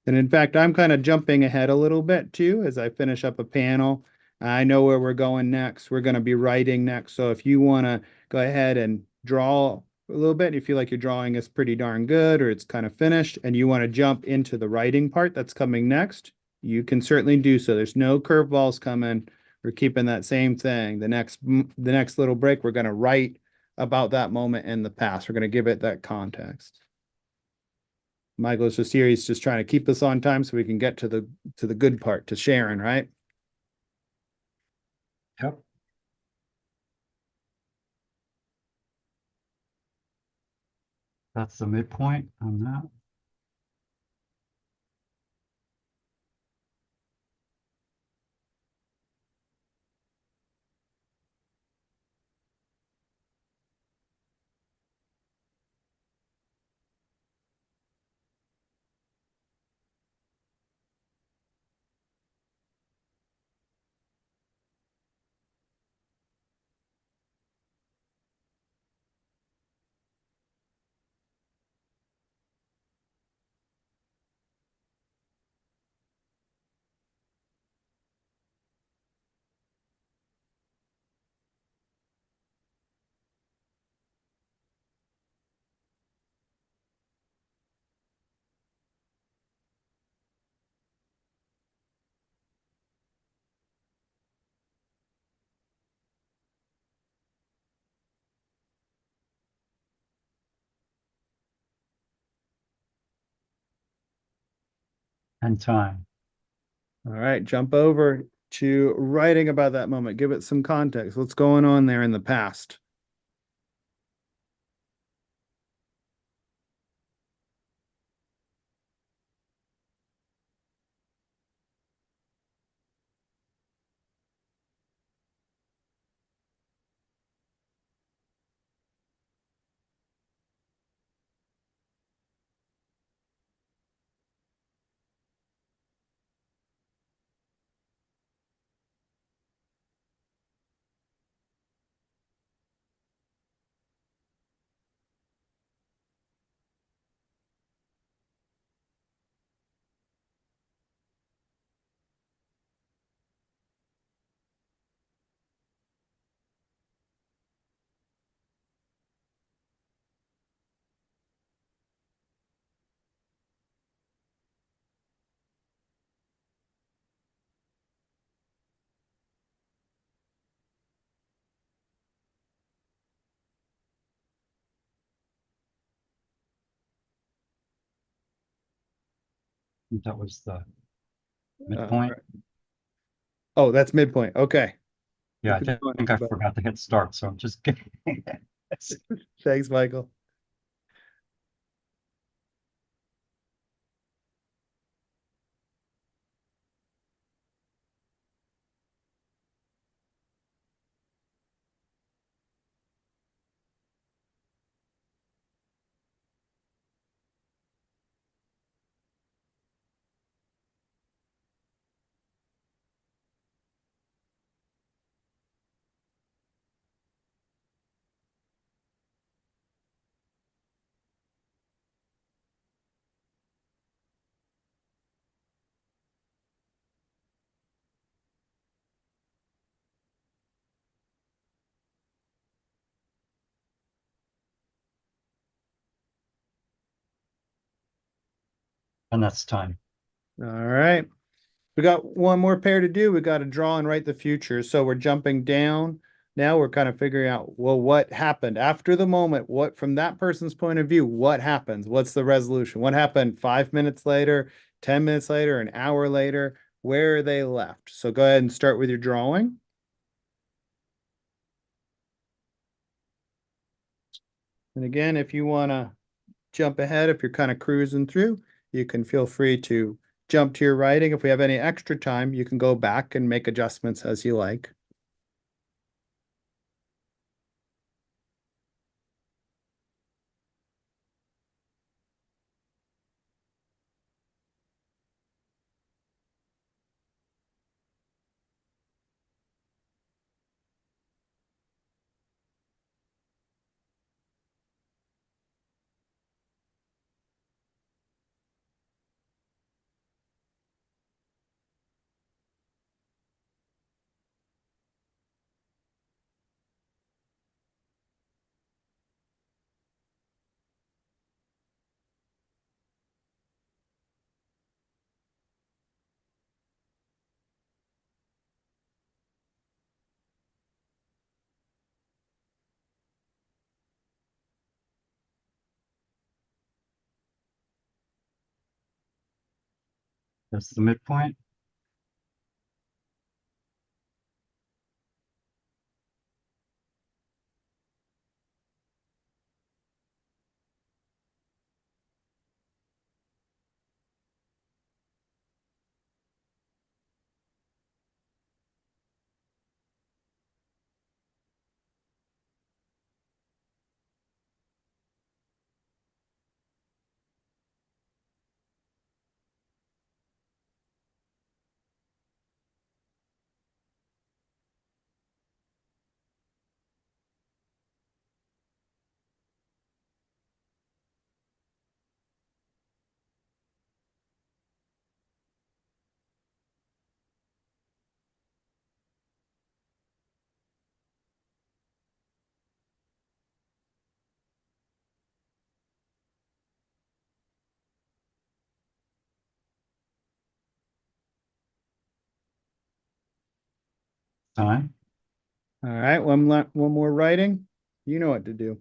And in fact, I'm kind of jumping ahead a little bit too as I finish up a panel. I know where we're going next. We're going to be writing next. So if you want to go ahead and draw a little bit, you feel like your drawing is pretty darn good or it's kind of finished and you want to jump into the writing part that's coming next, you can certainly do so. There's no curveballs coming. We're keeping that same thing. The next little break, we're going to write about that moment in the past. We're going to give it that context. Michael's just here. He's just trying to keep us on time so we can get to the good part, to Sharon, right? Yep. That's the midpoint on that. And time. All right, jump over to writing about that moment. Give it some context. What's going on there in the past? That was the Uh, midpoint. oh, that's midpoint. Okay. Yeah, Keep it going, think I everybody. forgot to hit start, so I'm just kidding. Thanks, Michael. And that's time. All right. We got one more pair to do. We got to draw and write the future. So we're jumping down. Now we're kind of figuring out, well, what happened after the moment? What, from that person's point of view, what happens? What's the resolution? What happened 5 minutes later, 10 minutes later, an hour later? Where are they left? So go ahead and start with your drawing. And again, if you want to jump ahead, if you're kind of cruising through, you can feel free to jump to your writing. If we have any extra time, you can go back and make adjustments as you like. That's the midpoint. Time. All right, one more writing. You know what to do.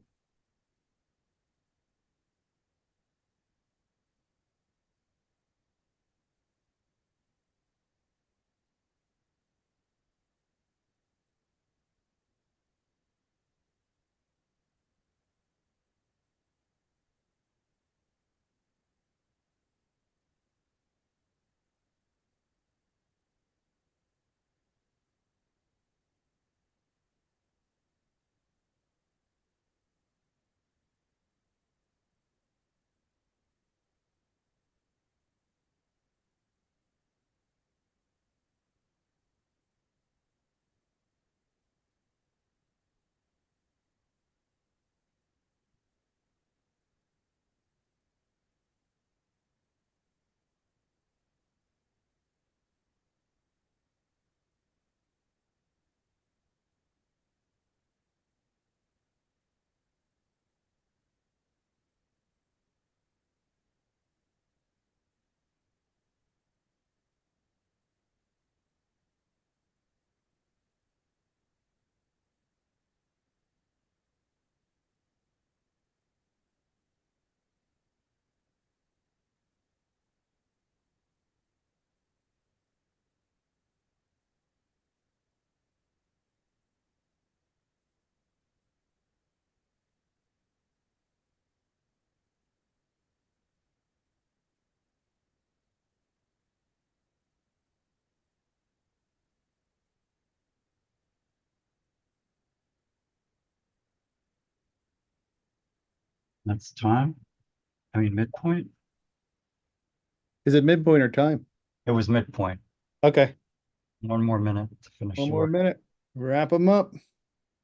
That's time. I mean, midpoint. Is it midpoint or time? It was midpoint. Okay. 1 more minute to finish One the more work. minute. Wrap them up.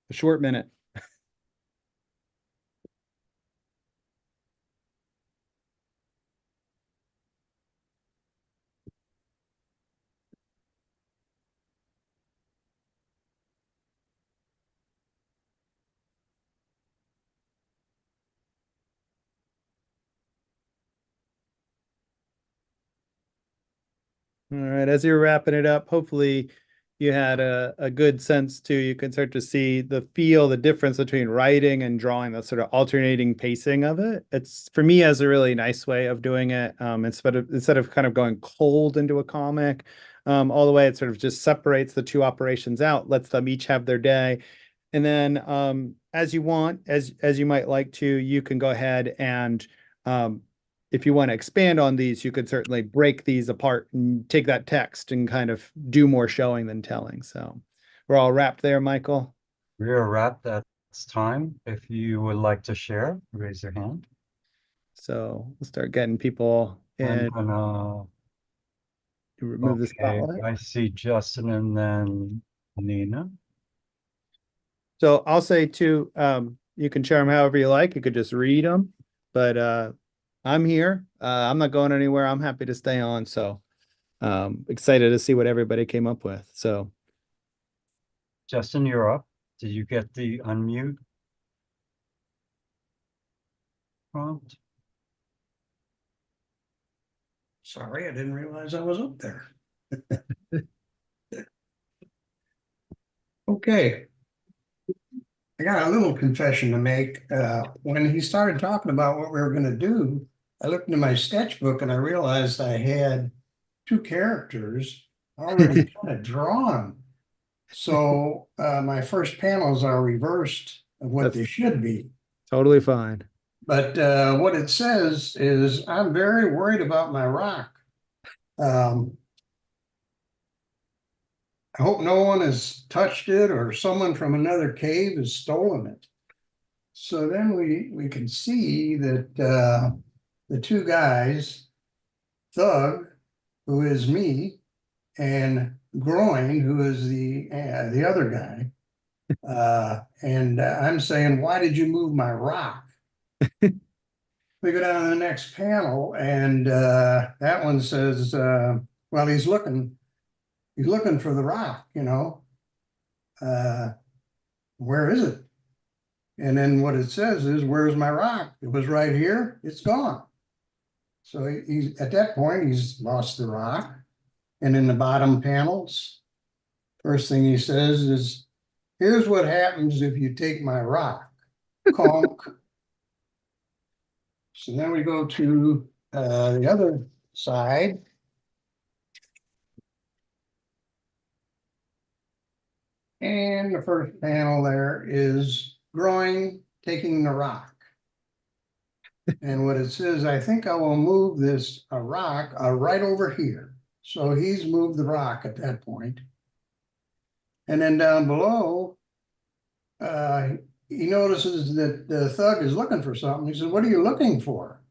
A short minute. All right, as you're wrapping it up, hopefully you had a good sense too. You can start to see the difference between writing and drawing, the sort of alternating pacing of it. It's for me as a really nice way of doing it. Instead of kind of going cold into a comic, all the way, it sort of just separates the two operations out, lets them each have their day. And then as you want, as you might like to, you can go ahead and if you want to expand on these, you could certainly break these apart and take that text and kind of do more showing than telling. So we're all wrapped there, Michael. We are wrapped. That's time. If you would like to share, raise your hand. So we'll start getting people I'm in. gonna, Remove the okay, spotlight. I see Justin and then Nina. So I'll say too, you can share them however you like. You could just read them, but I'm here. I'm not going anywhere. I'm happy to stay on. So excited to see what everybody came up with. So Justin, you're up. Did you get the unmute prompt? Sorry, I didn't realize I was up there. Okay. I got a little confession to make. When he started talking about what we were going to do, I looked into my sketchbook and I realized I had two characters already kind of drawn. So my first panels are reversed of what that's they should be. totally fine. But what it says is, I'm very worried about my rock. Um, I hope no one has touched it or someone from another cave has stolen it. So then we can see that the two guys, Thug, who is me, and Groin, who is the other guy, and I'm saying, why did you move my rock? We go down to the next panel, and that one says, well, he's looking for the rock, where is it? And then what it says is, where's my rock? It was right here. It's gone. So he's at that point, he's lost the rock. And in the bottom panels, first thing he says is, here's what happens if you take my rock. Conk. So then we go to the other side. And the first panel there is Growing, taking the rock. And what it says, I think I will move this rock right over here. So he's moved the rock at that point. And then down below, he notices that the Thug is looking for something. He says, what are you looking for?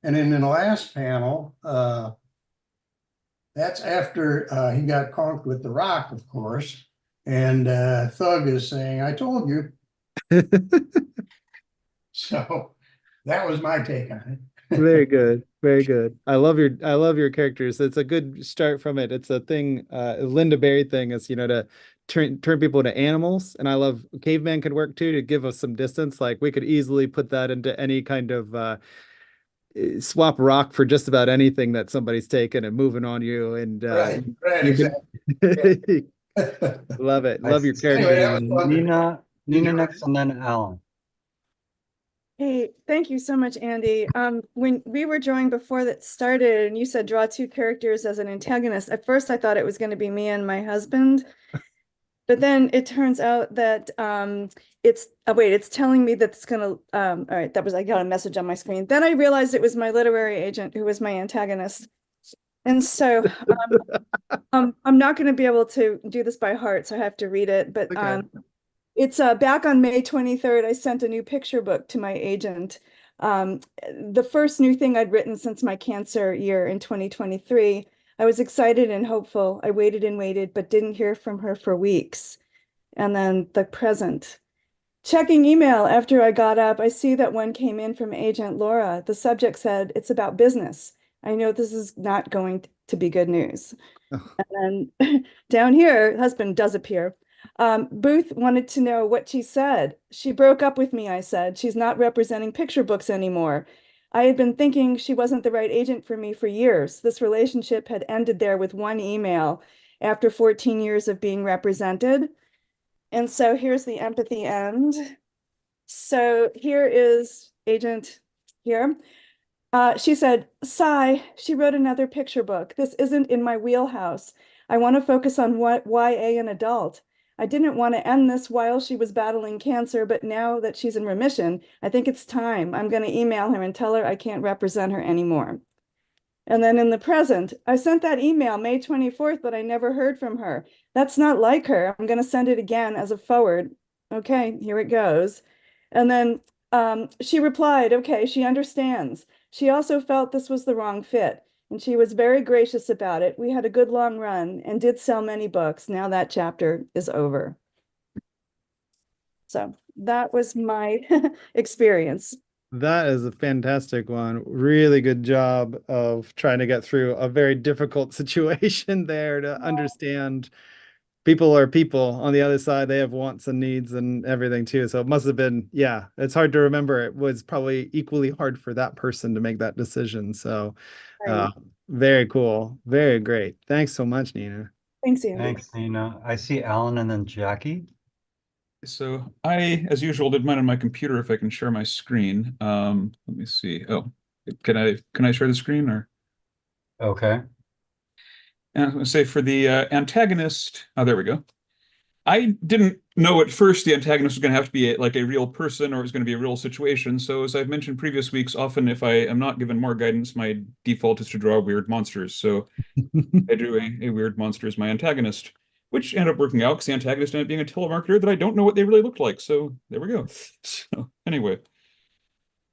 And then in the last panel, that's after he got conked with the rock, of course. And Thug is saying, I told you. So that was my take on it. Very good. Very good. I love your characters. It's a good start from it. It's a thing, Linda Berry thing is, to turn people into animals. And I love caveman could work too, to give us some distance. Like we could easily put that into any kind of swap rock for just about anything that somebody's taken and moving on you. And Right, you can exactly. love it. I Love your see Anyway, characters. that was fun to do. Nina next, and then Alan. Hey, thank you so much, Andy. When we were drawing before that started and you said draw two characters as an antagonist, at first I thought it was going to be me and my husband. But then it turns out that it's wait, it's telling me that it's gonna all right, I got a message on my screen. Then I realized it was my literary agent who was my antagonist. And so I'm not going to be able to do this by heart, so I have to read it. But Okay. It's back on May 23rd. I sent a new picture book to my agent. The first new thing I'd written since my cancer year in 2023. I was excited and hopeful. I waited and waited, but didn't hear from her for weeks. And then the present. Checking email after I got up, I see that one came in from Agent Laura. The subject said, "It's about business. I know this is not going to be good news." And then down here, husband does appear. Booth wanted to know what she said. "She broke up with me," I said. "She's not representing picture books anymore. I had been thinking she wasn't the right agent for me for years. This relationship had ended there with one email after 14 years of being represented." And so here's the empathy end. So here is agent here. She said, "Sigh, she wrote another picture book. This isn't in my wheelhouse. I want to focus on what YA and adult. I didn't want to end this while she was battling cancer, but now that she's in remission, I think it's time. I'm going to email her and tell her I can't represent her anymore." And then in the present, "I sent that email May 24th, but I never heard from her. That's not like her. I'm going to send it again as a forward." Okay, here it goes. And then she replied, "Okay, she understands. She also felt this was the wrong fit, and she was very gracious about it. We had a good long run and did sell many books. Now that chapter is over." So that was my experience. That is a fantastic one. Really good job of trying to get through a very difficult situation there to understand people are people on the other side. They have wants and needs and everything too. So it must have been, yeah, it's hard to remember. It was probably equally hard for that person to make that decision. So Right. very cool. Very great. Thanks so much, Nina. Thanks, Andy. Thanks, Nina. I see Alan and then Jackie. So I, as usual, did mine on my computer if I can share my screen. Let me see. Oh, can I share the screen or? Okay. And I was going to say for the antagonist, oh, there we go. I didn't know at first the antagonist was going to have to be like a real person or it was going to be a real situation. So as I've mentioned previous weeks, often if I am not given more guidance, my default is to draw weird monsters. So I drew a weird monster as my antagonist, which ended up working out because the antagonist ended up being a telemarketer that I don't know what they really looked like. So there we go. So anyway.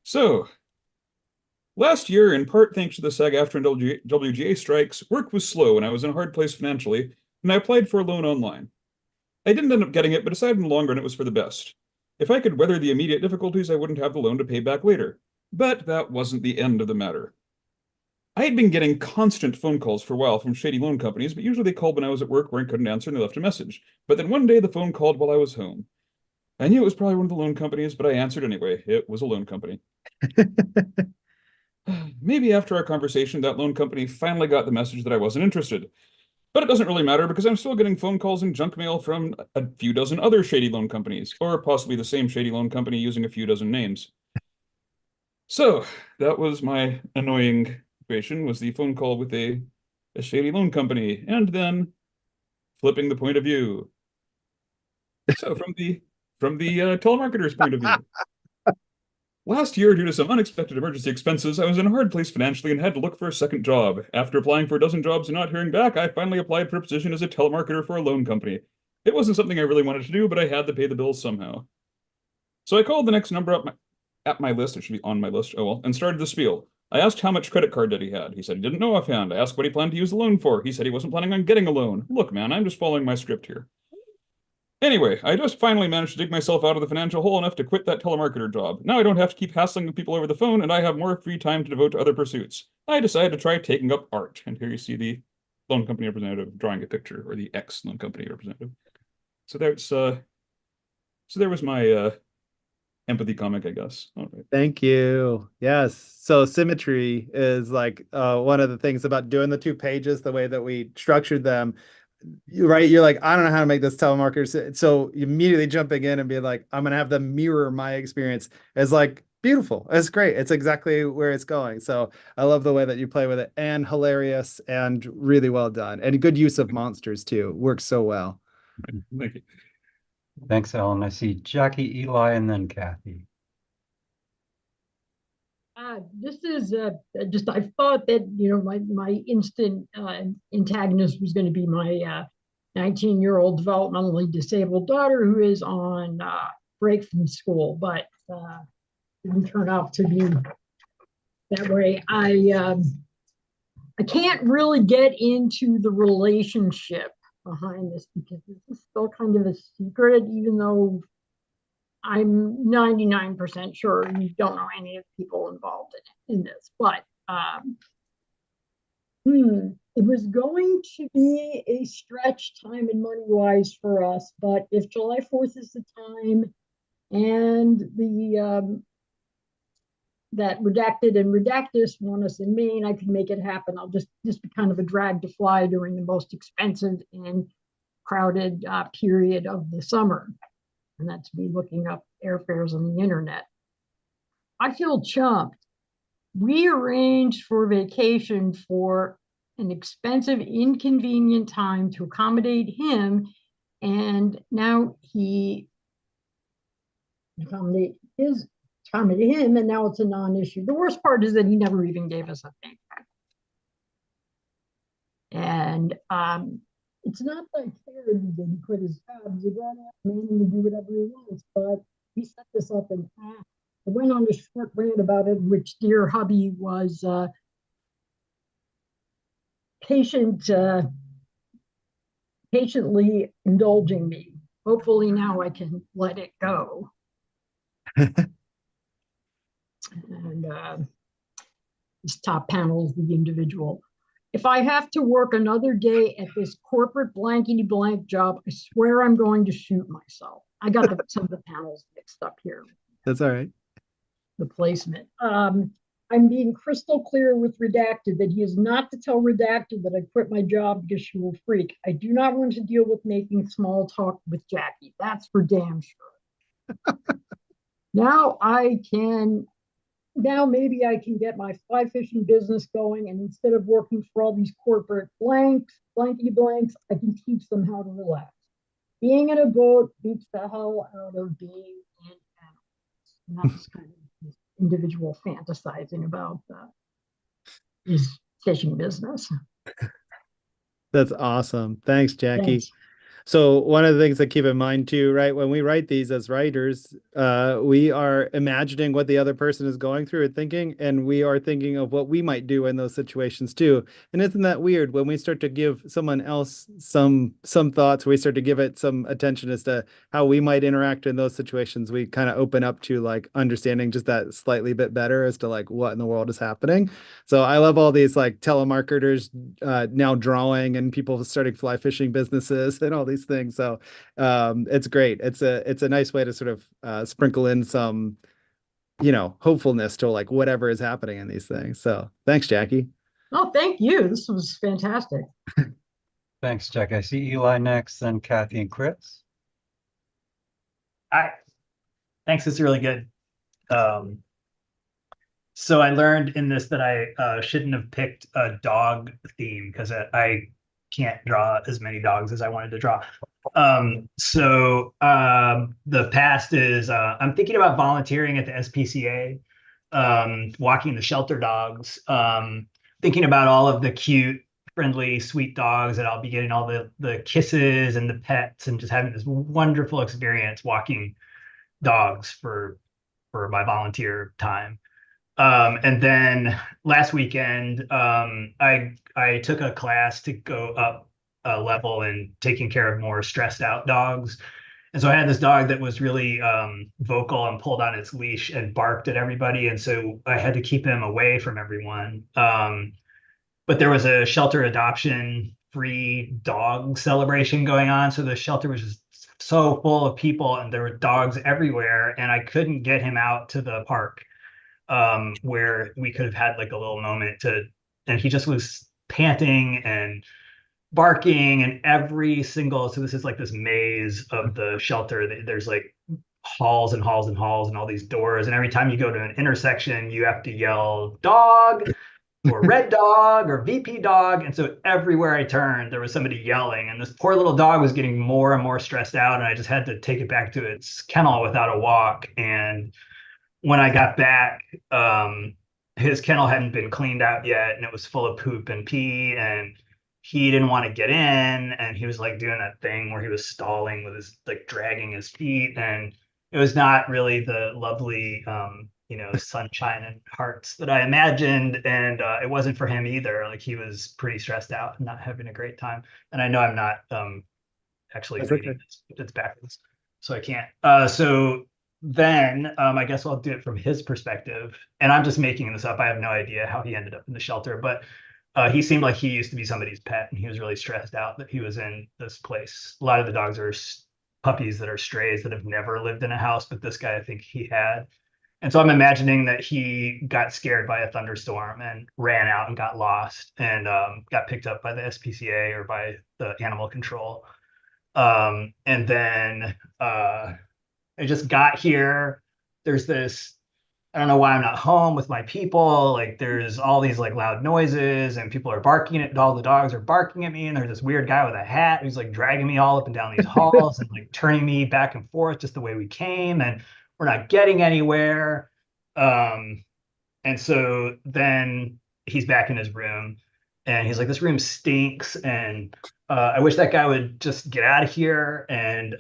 So last year, in part thanks to the SAG-AFTRA and WGA strikes, work was slow and I was in a hard place financially, and I applied for a loan online. I didn't end up getting it, but decided in the long run it was for the best. If I could weather the immediate difficulties, I wouldn't have the loan to pay back later. But that wasn't the end of the matter. I had been getting constant phone calls for a while from shady loan companies, but usually they called when I was at work where I couldn't answer and they left a message. But then one day the phone called while I was home. I knew it was probably one of the loan companies, but I answered anyway. It was a loan company. Maybe after our conversation, that loan company finally got the message that I wasn't interested. But it doesn't really matter because I'm still getting phone calls and junk mail from a few dozen other shady loan companies, or possibly the same shady loan company using a few dozen names. So that was my annoying situation, was the phone call with a shady loan company, and then flipping the point of view. So from the telemarketer's point of view. Last year, due to some unexpected emergency expenses, I was in a hard place financially and had to look for a second job. After applying for a dozen jobs and not hearing back, I finally applied for a position as a telemarketer for a loan company. It wasn't something I really wanted to do, but I had to pay the bills somehow. So I called the next number up at my list, it should be on my list, oh well, and started the spiel. I asked how much credit card debt he had. He said he didn't know offhand. I asked what he planned to use the loan for. He said he wasn't planning on getting a loan. Look, man, I'm just following my script here. Anyway, I just finally managed to dig myself out of the financial hole enough to quit that telemarketer job. Now I don't have to keep hassling with people over the phone, and I have more free time to devote to other pursuits. I decided to try taking up art. And here you see the loan company representative drawing a picture, or the ex-loan company representative. So that's so there was my empathy comic, I guess. All right. Thank you. Yes. So symmetry is like one of the things about doing the 2 pages the way that we structured them. Right? You're like, I don't know how to make this telemarketer. So immediately jumping in and being like, I'm gonna have them mirror my experience is like beautiful. It's great. It's exactly where it's going. So I love the way that you play with it, and hilarious and really well done. And good use of monsters too. Works so well. Thank you. Thanks, Alan. I see Jackie, Eli, and then Kathy. This is just, I thought that, my instant antagonist was going to be my 19-year-old developmentally disabled daughter who is on break from school, but didn't turn out to be that way. I can't really get into the relationship behind this because this is still kind of a secret, even though I'm 99% sure you don't know any of the people involved in this. But it was going to be a stretch time and money wise for us. But if July 4th is the time and the that Redacted and Redactus want us in Maine, I could make it happen. I'll just be kind of a drag to fly during the most expensive and crowded period of the summer. And that's me looking up airfares on the internet. I feel chumped. We arranged for vacation for an expensive, inconvenient time to accommodate him. And now he accommodate him, and now it's a non-issue. The worst part is that he never even gave us a thank you. And it's not that I cared that he quit his job. He's a grown-up man and he do whatever he wants, but he set this up in half. I went on a short rant about it, which dear hubby was patiently indulging me. Hopefully now I can let it go. And this top panel is the individual. If I have to work another day at this corporate blankety blank job, I swear I'm going to shoot myself. I got some of the panels mixed up here. That's all right. The placement. I'm being crystal clear with Redacted that he is not to tell Redacted that I quit my job because she will freak. I do not want to deal with making small talk with Jackie. That's for damn sure. Now maybe I can get my fly fishing business going, and instead of working for all these corporate blankety blanks, I can teach them how to relax. Being in a boat beats the hell out of being in animals. And that's kind of this individual fantasizing about his fishing business. That's awesome. Thanks, Jackie. Thanks. So one of the things to keep in mind too, right? When we write these as writers, we are imagining what the other person is going through and thinking, and we are thinking of what we might do in those situations too. And isn't that weird when we start to give someone else some thoughts, we start to give it some attention as to how we might interact in those situations, we kind of open up to like understanding just that slightly bit better as to like what in the world is happening. So I love all these like telemarketers now drawing and people starting fly fishing businesses and all these things. So it's great. It's a nice way to sort of sprinkle in some, hopefulness to like whatever is happening in these things. So thanks, Jackie. Oh, thank you. This was fantastic. Thanks, Jack. I see Eli next, then Kathy and Chris. Hi. Thanks. It's really good. So I learned in this that I shouldn't have picked a dog theme because I can't draw as many dogs as I wanted to draw. The past is I'm thinking about volunteering at the SPCA, walking the shelter dogs, thinking about all of the cute, friendly, sweet dogs that I'll be getting all the kisses and the pets and just having this wonderful experience walking dogs for my volunteer time. And then last weekend, I took a class to go up a level in taking care of more stressed out dogs. And so I had this dog that was really vocal and pulled on its leash and barked at everybody. And so I had to keep him away from everyone. But there was a shelter adoption free dog celebration going on. So the shelter was just so full of people and there were dogs everywhere. And I couldn't get him out to the park where we could have had like a little moment and he just was panting and barking and so this is like this maze of the shelter. There's like halls and halls and halls and all these doors. And every time you go to an intersection, you have to yell dog or red dog or VP dog. And so everywhere I turned, there was somebody yelling and this poor little dog was getting more and more stressed out. And I just had to take it back to its kennel without a walk. And when I got back, his kennel hadn't been cleaned out yet, and it was full of poop and pee. And he didn't want to get in, and he was like doing that thing where he was stalling with his like dragging his feet, and it was not really the lovely you know, sunshine and hearts that I imagined, and it wasn't for him either. Like he was pretty stressed out and not having a great time. And I know I'm not actually That's reading okay. this, it's backwards, so I can't. So then I guess I'll do it from his perspective, and I'm just making this up. I have no idea how he ended up in the shelter, but he seemed like he used to be somebody's pet, and he was really stressed out that he was in this place. A lot of the dogs are puppies that are strays that have never lived in a house, but this guy, I think he had. And so I'm imagining that he got scared by a thunderstorm and ran out and got lost, and got picked up by the SPCA or by the animal control. And then I just got here. There's this, I don't know why I'm not home with my people. Like there's all these like loud noises, and people are barking at, all the dogs are barking at me. And there's this weird guy with a hat who's like dragging me all up and down these halls and like turning me back and forth just the way we came. And we're not getting anywhere. And so then he's back in his room, and he's like, this room stinks. And I wish that guy would just get out of here. And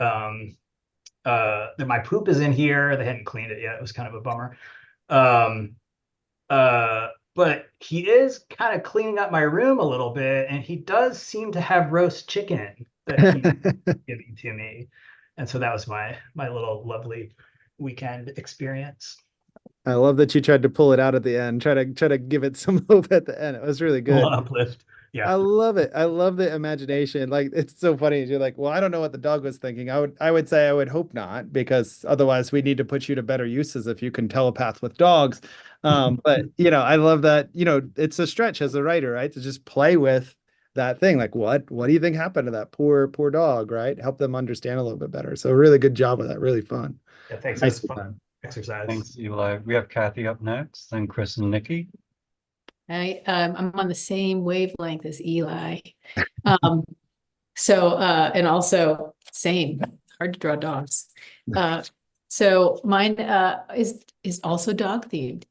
that my poop is in here. They hadn't cleaned it yet. It was kind of a bummer. Um, but he is kind of cleaning up my room a little bit, and he does seem to have roast chicken that he's giving to me. And so that was my little lovely weekend experience. I love that you tried to pull it out at the end, try to give it some hope at the end. It was really A good. little uplift. I Yeah. love it. I love the imagination. Like it's so funny. You're like, well, I don't know what the dog was thinking. I would say I would hope not, because otherwise we need to put you to better uses if you can telepath with dogs. But you know, I love that, you know, it's a stretch as a writer, right? To just play with that thing. Like what do you think happened to that poor dog, right? Help them understand a little bit better. So really good job with that. Really fun. Yeah, thanks. Nice That's fun exercise. Thanks, Eli. We have Kathy up next, then Chris and Nikki. I'm on the same wavelength as Eli. And also same, hard to draw dogs. So mine is also dog themed.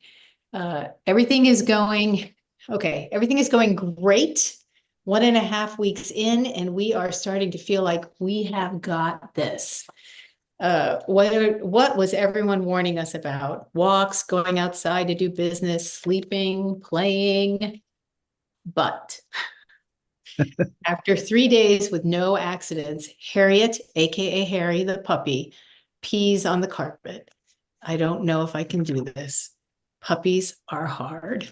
Everything is going great. 1.5 weeks in, and we are starting to feel like we have got this. What was everyone warning us about? Walks, going outside to do business, sleeping, playing. But after 3 days with no accidents, Harriet, aka Harry the puppy, pees on the carpet. I don't know if I can do this. Puppies are hard.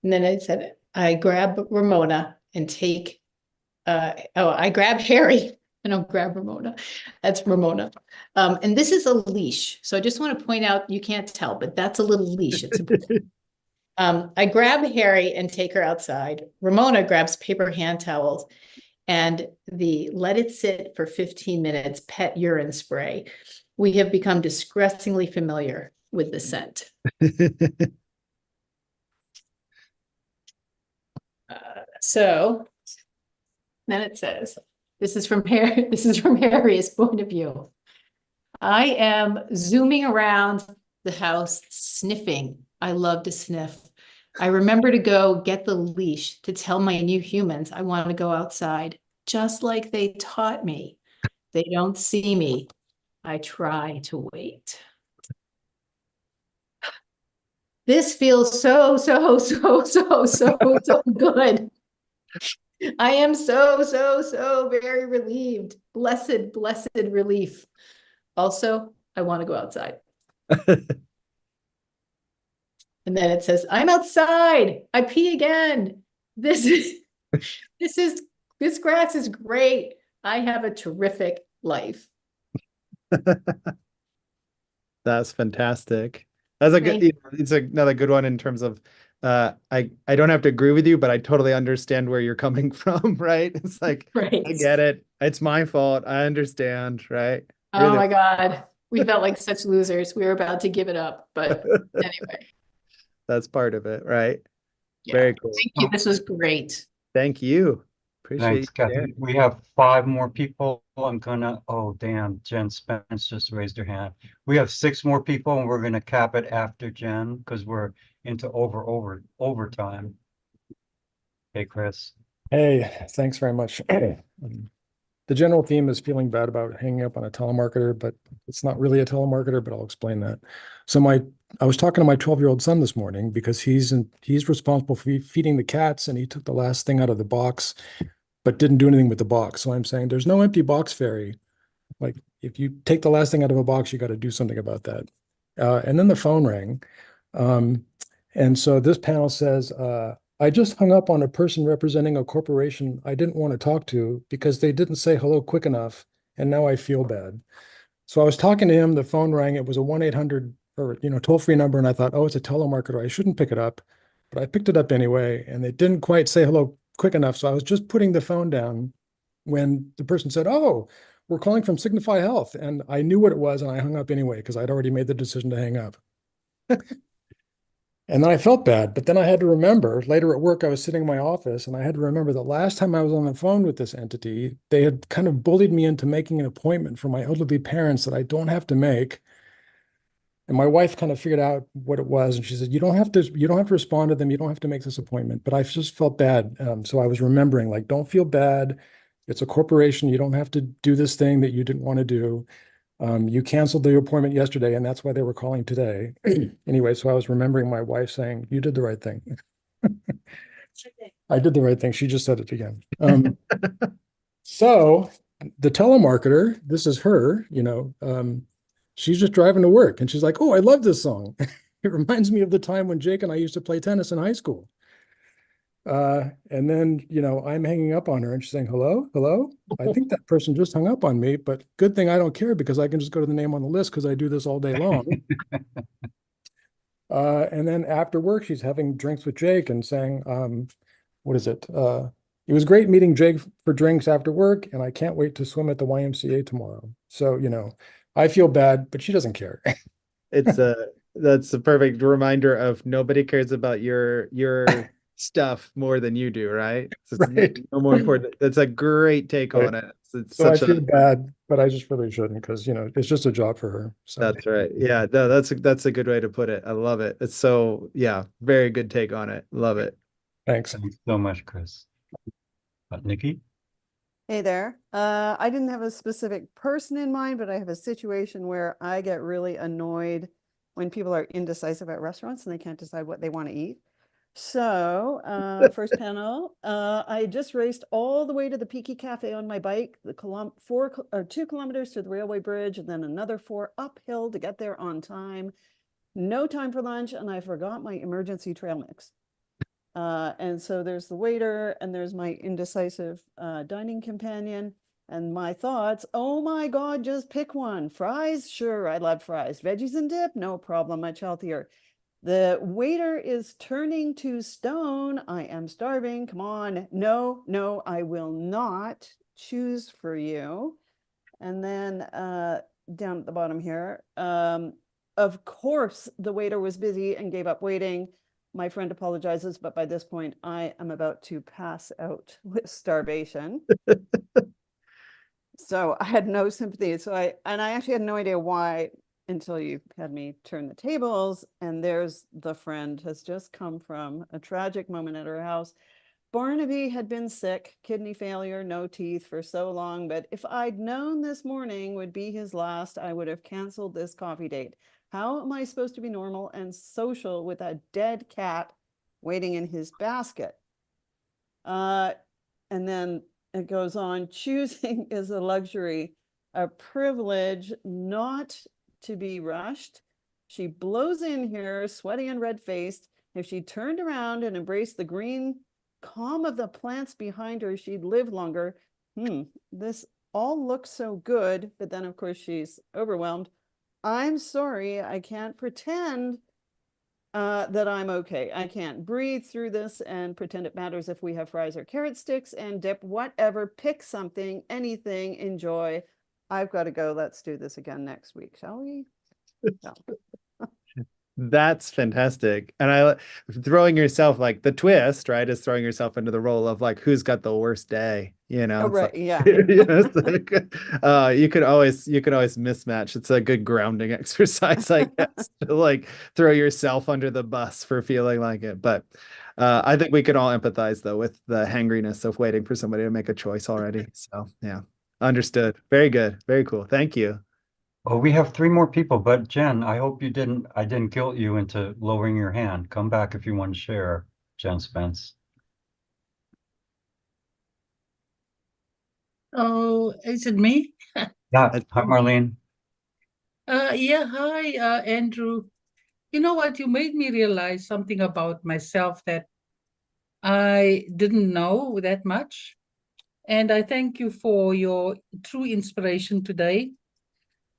And then I said, I grab Ramona and take, I grab Harry. I don't grab Ramona. That's Ramona. And this is a leash. So I just want to point out, you can't tell, but that's a little leash. It's important. I grab Harry and take her outside. Ramona grabs paper hand towels and the let it sit for 15 minutes pet urine spray. We have become distressingly familiar with the scent. So then it says, this is from Harry's point of view. I am zooming around the house, sniffing. I love to sniff. I remember to go get the leash to tell my new humans I want to go outside, just like they taught me. They don't see me. I try to wait. This feels so good. I am so very relieved. Blessed relief. Also, I want to go outside. And then it says, I'm outside. I pee again. This grass is great. I have a terrific life. That's fantastic. That's a good, it's another good one in terms of I don't have to agree with you, but I totally understand where you're coming from, right? It's like, right. I get it. It's my fault. I understand, right? Oh really. My God. We felt like such losers. We were about to give it up, but anyway. That's part of it, right? Yeah. Very cool. Thank you. This was great. Thank you. Appreciate Thanks, Kathy. sharing. We have 5 more people. Oh, damn, Jen Spence just raised her hand. We have 6 more people, and we're going to cap it after Jen because we're into overtime. Hey, Chris. Hey, thanks very much. The general theme is feeling bad about hanging up on a telemarketer, but it's not really a telemarketer, but I'll explain that. So I was talking to my 12-year-old son this morning because he's responsible for feeding the cats, and he took the last thing out of the box, but didn't do anything with the box. So I'm saying there's no empty box fairy. Like if you take the last thing out of a box, you got to do something about that. And then the phone rang. And so this panel says, I just hung up on a person representing a corporation I didn't want to talk to because they didn't say hello quick enough, and now I feel bad. So I was talking to him, the phone rang, it was a 1-800 or toll-free number, and I thought, oh, it's a telemarketer, I shouldn't pick it up. But I picked it up anyway, and they didn't quite say hello quick enough. So I was just putting the phone down when the person said, oh, we're calling from Signify Health. And I knew what it was, and I hung up anyway because I'd already made the decision to hang up. And then I felt bad, but then I had to remember later at work, I was sitting in my office and I had to remember that last time I was on the phone with this entity, they had kind of bullied me into making an appointment for my elderly parents that I don't have to make. And my wife kind of figured out what it was. And she said, you don't have to respond to them. You don't have to make this appointment. But I just felt bad. So I was remembering, like, don't feel bad. It's a corporation. You don't have to do this thing that you didn't want to do. You canceled the appointment yesterday, and that's why they were calling today. Anyway, so I was remembering my wife saying, you did the right thing. I did the right thing. She just said it again. So the telemarketer, this is her, she's just driving to work and she's like, oh, I love this song. It reminds me of the time when Jake and I used to play tennis in high school. And then, I'm hanging up on her and she's saying, hello, hello. I think that person just hung up on me, but good thing I don't care because I can just go to the name on the list because I do this all day long. And then after work, she's having drinks with Jake and saying, what is it? It was great meeting Jake for drinks after work, and I can't wait to swim at the YMCA tomorrow. So, I feel bad, but she doesn't care. That's a perfect reminder of nobody cares about your stuff more than you do, right? So it's Right. no more important. That's a great take Right. on it. It's So I such feel bad, but I just really shouldn't because, it's just a job for her. So That's right. Yeah, no, that's a good way to put it. I love it. It's so, yeah, very good take on it. Love it. thanks. Thanks so much, Chris. Nikki? Hey there. I didn't have a specific person in mind, but I have a situation where I get really annoyed when people are indecisive at restaurants and they can't decide what they want to eat. So, first panel, I just raced all the way to the Peaky Cafe on my bike, the 2 kilometers to the railway bridge, and then another 4 uphill to get there on time. No time for lunch, and I forgot my emergency trail mix. And so there's the waiter and there's my indecisive dining companion and my thoughts. Oh my God, just pick one. Fries? Sure, I love fries. Veggies and dip? No problem, much healthier. The waiter is turning to stone. I am starving. Come on. No, no, I will not choose for you. And then down at the bottom here, of course, the waiter was busy and gave up waiting. My friend apologizes, but by this point, I am about to pass out with starvation. So I had no sympathy. I actually had no idea why until you had me turn the tables. And there's the friend has just come from a tragic moment at her house. Barnaby had been sick, kidney failure, no teeth for so long, but if I'd known this morning would be his last, I would have canceled this coffee date. How am I supposed to be normal and social with a dead cat waiting in his basket? And then it goes on, choosing is a luxury, a privilege not to be rushed. She blows in here, sweaty and red-faced. If she turned around and embraced the green calm of the plants behind her, she'd live longer. This all looks so good, but then of course she's overwhelmed. I'm sorry, I can't pretend that I'm okay. I can't breathe through this and pretend it matters if we have fries or carrot sticks and dip, whatever, pick something, anything, enjoy. I've got to go. Let's do this again next week, shall we? No. That's fantastic. And throwing yourself, like, the twist, right, is throwing yourself into the role of, like, who's got the worst day, you know? Oh, It's right, like, yeah. you know, it's like, you could always mismatch. It's a good grounding exercise, I guess, to, like, throw yourself under the bus for feeling like it. But I think we can all empathize, though, with the hangriness of waiting for somebody to make a choice already. So yeah, understood. Very good. Very cool. Thank you. Well, we have 3 more people, but Jen, I hope I didn't guilt you into lowering your hand. Come back if you want to share, Jen Spence. Oh, is it me? Yeah, hi Marlene. Yeah, hi, Andrew. You know what? You made me realize something about myself that I didn't know that much. And I thank you for your true inspiration today.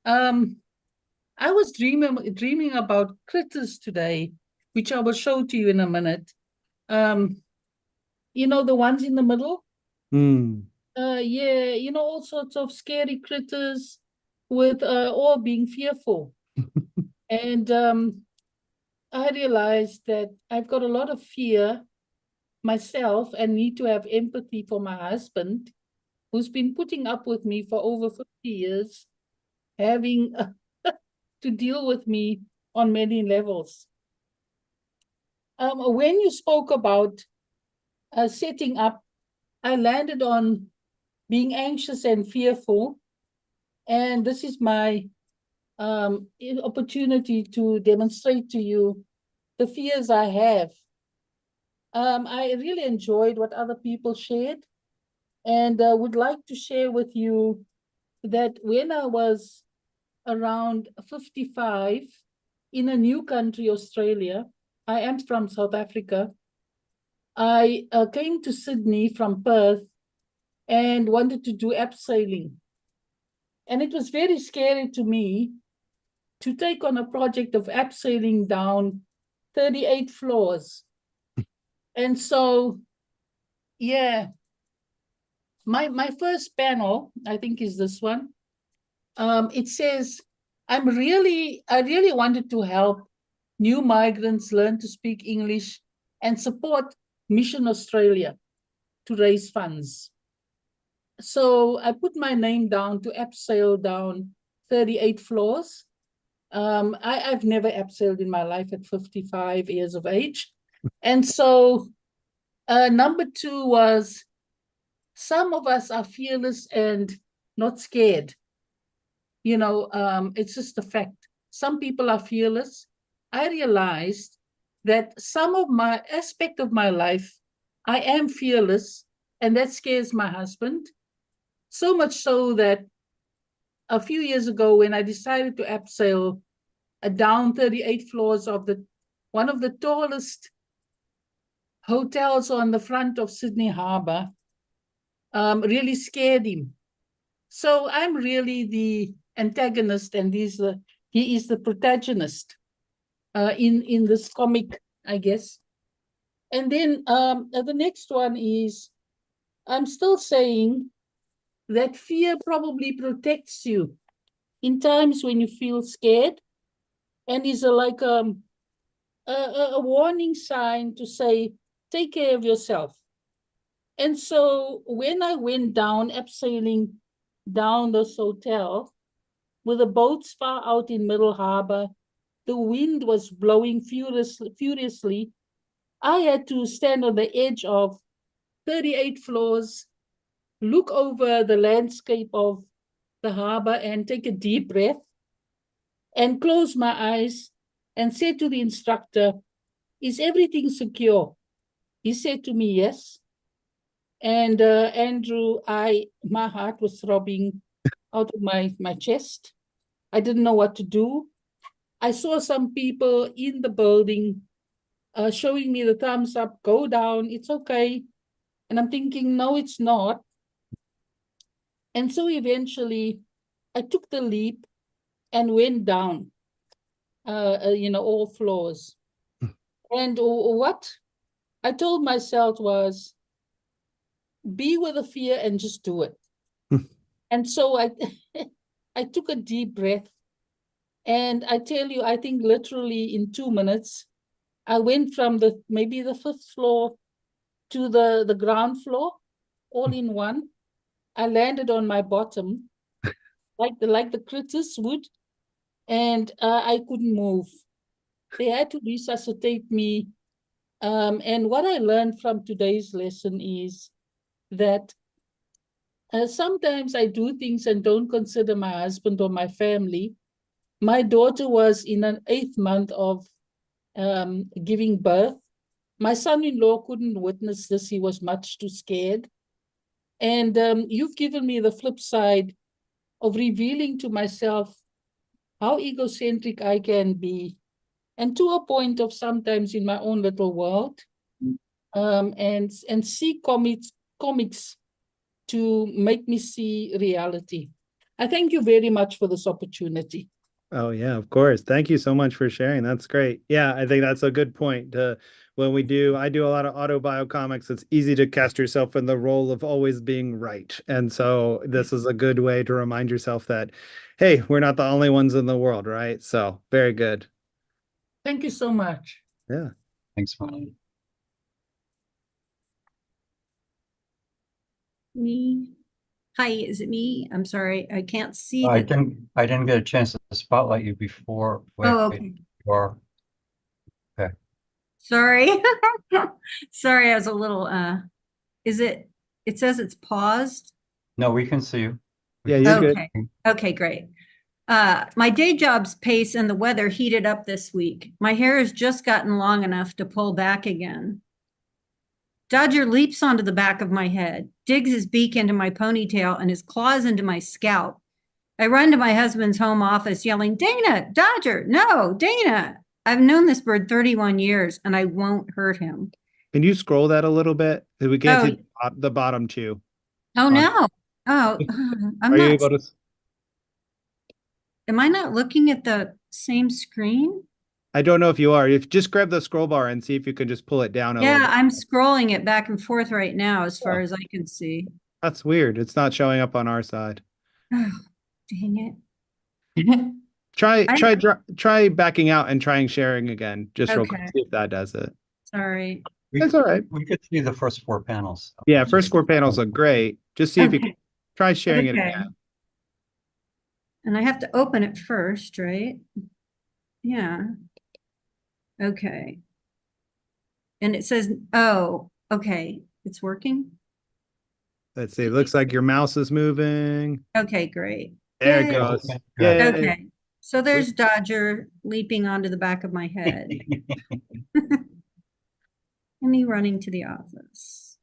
I was dreaming about critters today, which I will show to you in a minute. You know, the ones in the middle? Yeah, you know, all sorts of scary critters with all being fearful. And I realized that I've got a lot of fear myself and need to have empathy for my husband, who's been putting up with me for over 50 years, having to deal with me on many levels. When you spoke about setting up, I landed on being anxious and fearful. And this is my opportunity to demonstrate to you the fears I have. I really enjoyed what other people shared, and would like to share with you that when I was around 55 in a new country, Australia, I am from South Africa. I came to Sydney from Perth and wanted to do abseiling. And it was very scary to me to take on a project of abseiling down 38 floors. And so, yeah, my first panel, I think, is this one. It says, I really wanted to help new migrants learn to speak English and support Mission Australia to raise funds. So I put my name down to abseil down 38 floors. I've never abseiled in my life at 55 years of age. And so number 2 was, some of us are fearless and not scared. You know, it's just a fact. Some people are fearless. I realized that some of my aspect of my life, I am fearless, and that scares my husband. So much so that a few years ago, when I decided to abseil down 38 floors of one of the tallest hotels on the front of Sydney Harbour, really scared him. So I'm really the antagonist, and he is the protagonist in this comic, I guess. And then the next one is, I'm still saying that fear probably protects you in times when you feel scared, and is like a warning sign to say, take care of yourself. And so when I went down, abseiling down this hotel, with the boats far out in Middle Harbour, the wind was blowing furiously. I had to stand on the edge of 38 floors, look over the landscape of the harbour and take a deep breath and close my eyes and say to the instructor, is everything secure? He said to me, yes. And Andrew, my heart was throbbing out of my chest. I didn't know what to do. I saw some people in the building showing me the thumbs up, go down, it's okay. And I'm thinking, no, it's not. And so eventually I took the leap and went down, all floors. And what I told myself was, be with the fear and just do it. And so I I took a deep breath And I tell you, I think literally in 2 minutes, I went from maybe the 5th floor to the ground floor, all in one. I landed on my bottom, like the critters would, and I couldn't move. They had to resuscitate me. And what I learned from today's lesson is that sometimes I do things and don't consider my husband or my family. My daughter was in an 8th month of giving birth. My son-in-law couldn't witness this. He was much too scared. And you've given me the flip side of revealing to myself how egocentric I can be, and to a point of sometimes in my own little world, and see comics to make me see reality. I thank you very much for this opportunity. Oh yeah, of course. Thank you so much for sharing. That's great. Yeah, I think that's a good point. When I do a lot of autobio comics, it's easy to cast yourself in the role of always being right. And so this is a good way to remind yourself that, hey, we're not the only ones in the world, right? So very good. Thank you so much. Yeah. Thanks, Molly. Me. Hi, is it me? I'm sorry, I can't see I that. didn't get a chance to spotlight you before. Oh, okay. You are. Okay. Sorry. Sorry, I was a little, it says it's paused? No, we can see you. Yeah, you're good. Okay, okay, great. My day job's pace and the weather heated up this week. My hair has just gotten long enough to pull back again. Dodger leaps onto the back of my head, digs his beak into my ponytail and his claws into my scalp. I run to my husband's home office yelling, Dana, Dodger, no, Dana. I've known this bird 31 years and I won't hurt him. Can you scroll that a little bit? We can't see the bottom two. Oh, no. Oh, I'm Are you not. able to? Am I not looking at the same screen? I don't know if you are. If just grab the scroll bar and see if you can just pull it down a little Yeah, bit. I'm scrolling it back and forth right now as far as I can see. That's weird. It's not showing up on our side. Oh, dang it. Try backing out and trying sharing again. Just real quick, Okay. see if that does it. Sorry. That's all right. We could see the first 4 panels. Yeah, first 4 panels look great. Just see if you can try sharing it Okay. again. And I have to open it first, right? Yeah. Okay. And it says, oh, okay. It's working. Let's see. It looks like your mouse is moving. Okay, great. There Yay. it goes. Good. Yay. Okay. So there's Dodger leaping onto the back of my head. And me running to the office.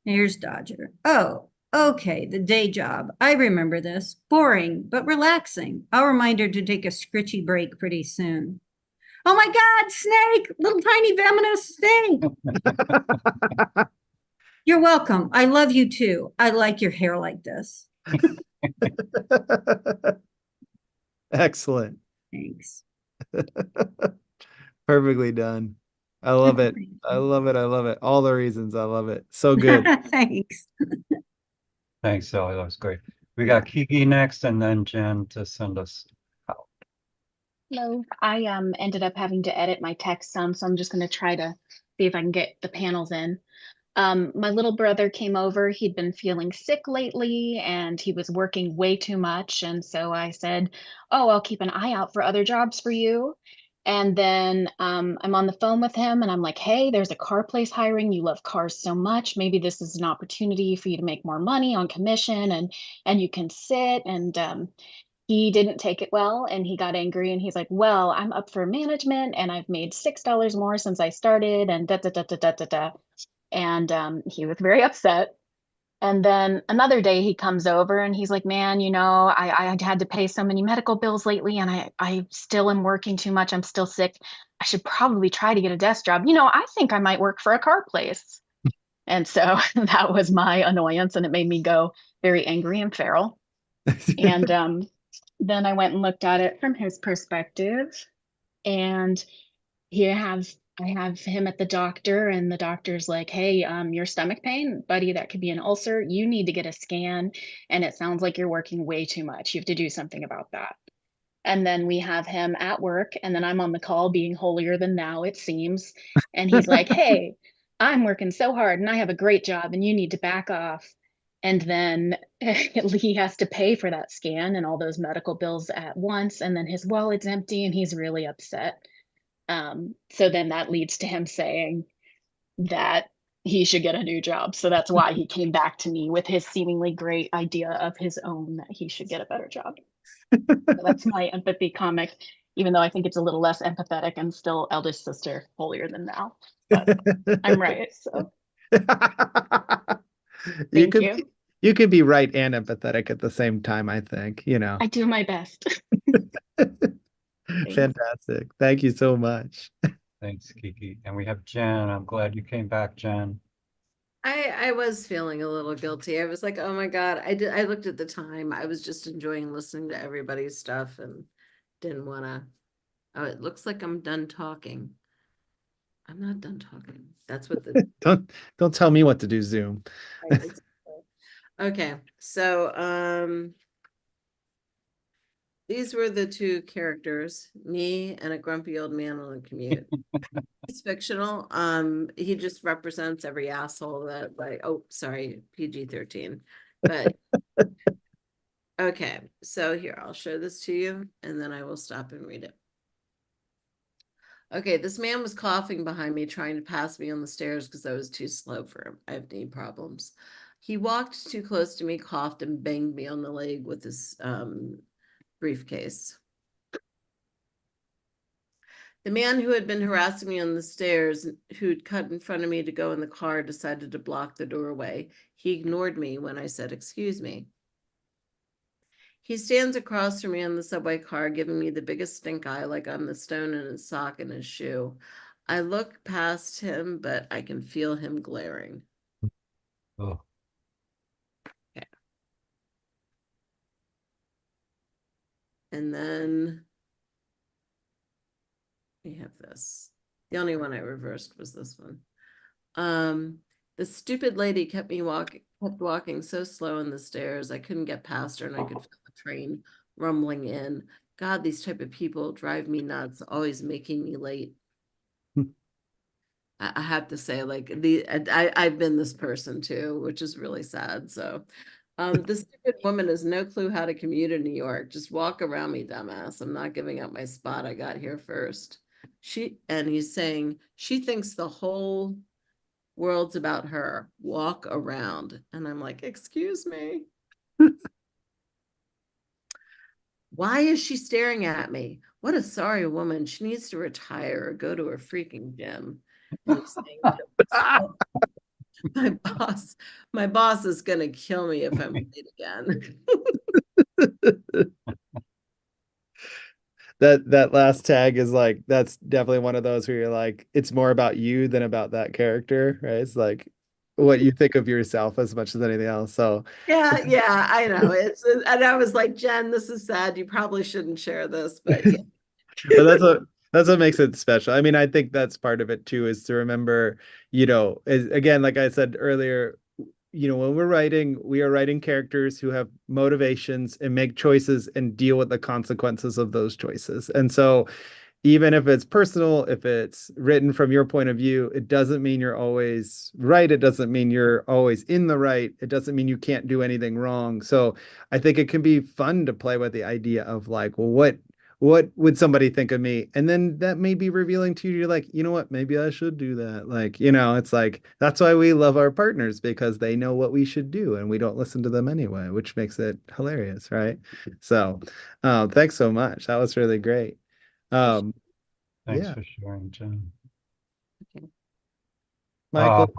Here's Dodger. Oh, okay, the day job. I remember this. Boring, but relaxing. I'll remind her to take a scritchy break pretty soon. Oh my God, snake! Little tiny venomous snake! You're welcome. I love you too. I like your hair like this. Excellent. Thanks. Perfectly done. I love it. I love it. I love it. All the reasons. I love it. So good. Thanks. Thanks, Sally. That was great. We got Kiki next and then Jen to send us out. Hello. I ended up having to edit my text some, so I'm just going to try to see if I can get the panels in. My little brother came over. He'd been feeling sick lately and he was working way too much. And so I said, oh, I'll keep an eye out for other jobs for you. And then I'm on the phone with him and I'm like, hey, there's a car place hiring. You love cars so much. Maybe this is an opportunity for you to make more money on commission and you can sit. And he didn't take it well and he got angry and he's like, well, I'm up for management and I've made $6 more since I started and da da da da da da da. And he was very upset. And then another day he comes over and he's like, man, you know, I had to pay so many medical bills lately and I still am working too much. I'm still sick. I should probably try to get a desk job. You know, I think I might work for a car place. And so that was my annoyance and it made me go very angry and feral. And then I went and looked at it from his perspective. And I have him at the doctor and the doctor's like, hey, your stomach pain, buddy, that could be an ulcer. You need to get a scan. And it sounds like you're working way too much. You have to do something about that. And then we have him at work, and then I'm on the call being holier than thou, it seems. And he's like, hey, I'm working so hard and I have a great job and you need to back off. And then he has to pay for that scan and all those medical bills at once. And then his wallet's empty and he's really upset. So then that leads to him saying that he should get a new job. So that's why he came back to me with his seemingly great idea of his own that he should get a better job. So that's my empathy comic, even though I think it's a little less empathetic and still eldest sister holier than thou. But I'm right. So You thank could you. you could be right and empathetic at the same time, I think, you know. I do my best. Fantastic. Thank you so much. Thanks, Kiki. And we have Jen. I'm glad you came back, Jen. I was feeling a little guilty. I was like, oh my God, I looked at the time. I was just enjoying listening to everybody's stuff and didn't want to. Oh, it looks like I'm done talking. I'm not done talking. That's what the Don't tell me what to do, Zoom. Okay. So these were the two characters, me and a grumpy old man on the commute. He's fictional. He just represents every asshole that, like, oh, sorry, PG-13. But okay, so here, I'll show this to you and then I will stop and read it. Okay, this man was coughing behind me, trying to pass me on the stairs because I was too slow for him. I have knee problems. He walked too close to me, coughed, and banged me on the leg with his briefcase. The man who had been harassing me on the stairs, who'd cut in front of me to go in the car, decided to block the doorway. He ignored me when I said, excuse me. He stands across from me in the subway car, giving me the biggest stink eye like I'm the stone in his sock and his shoe. I look past him, but I can feel him glaring. Oh. Okay. And then we have this. The only one I reversed was this one. The stupid lady kept walking so slow in the stairs. I couldn't get past her and I could feel the train rumbling in. God, these type of people drive me nuts, always making me late. I have to say, like, I've been this person too, which is really sad. So this stupid woman has no clue how to commute in New York. Just walk around me, dumbass. I'm not giving up my spot. I got here first. And he's saying she thinks the whole world's about her. Walk around. And I'm like, excuse me. Why is she staring at me? What a sorry woman. She needs to retire or go to her freaking gym. And he's saying, my boss is gonna kill me if I'm late again. That last tag is like, that's definitely one of those where you're like, it's more about you than about that character, right? It's like what you think of yourself as much as anything else. So yeah, I know. And I was like, Jen, this is sad. You probably shouldn't share this, but yeah. But that's what makes it special. I mean, I think that's part of it too, is to remember, again, like I said earlier, when we're writing, we are writing characters who have motivations and make choices and deal with the consequences of those choices. And so even if it's personal, if it's written from your point of view, it doesn't mean you're always right. It doesn't mean you're always in the right. It doesn't mean you can't do anything wrong. So I think it can be fun to play with the idea of like, well, what would somebody think of me? And then that may be revealing to you. You're like, you know what? Maybe I should do that. Like, it's like, that's why we love our partners, because they know what we should do and we don't listen to them anyway, which makes it hilarious. Right. So thanks so much. That was really great. Thanks yeah. for sharing, Jen. Okay. Michael,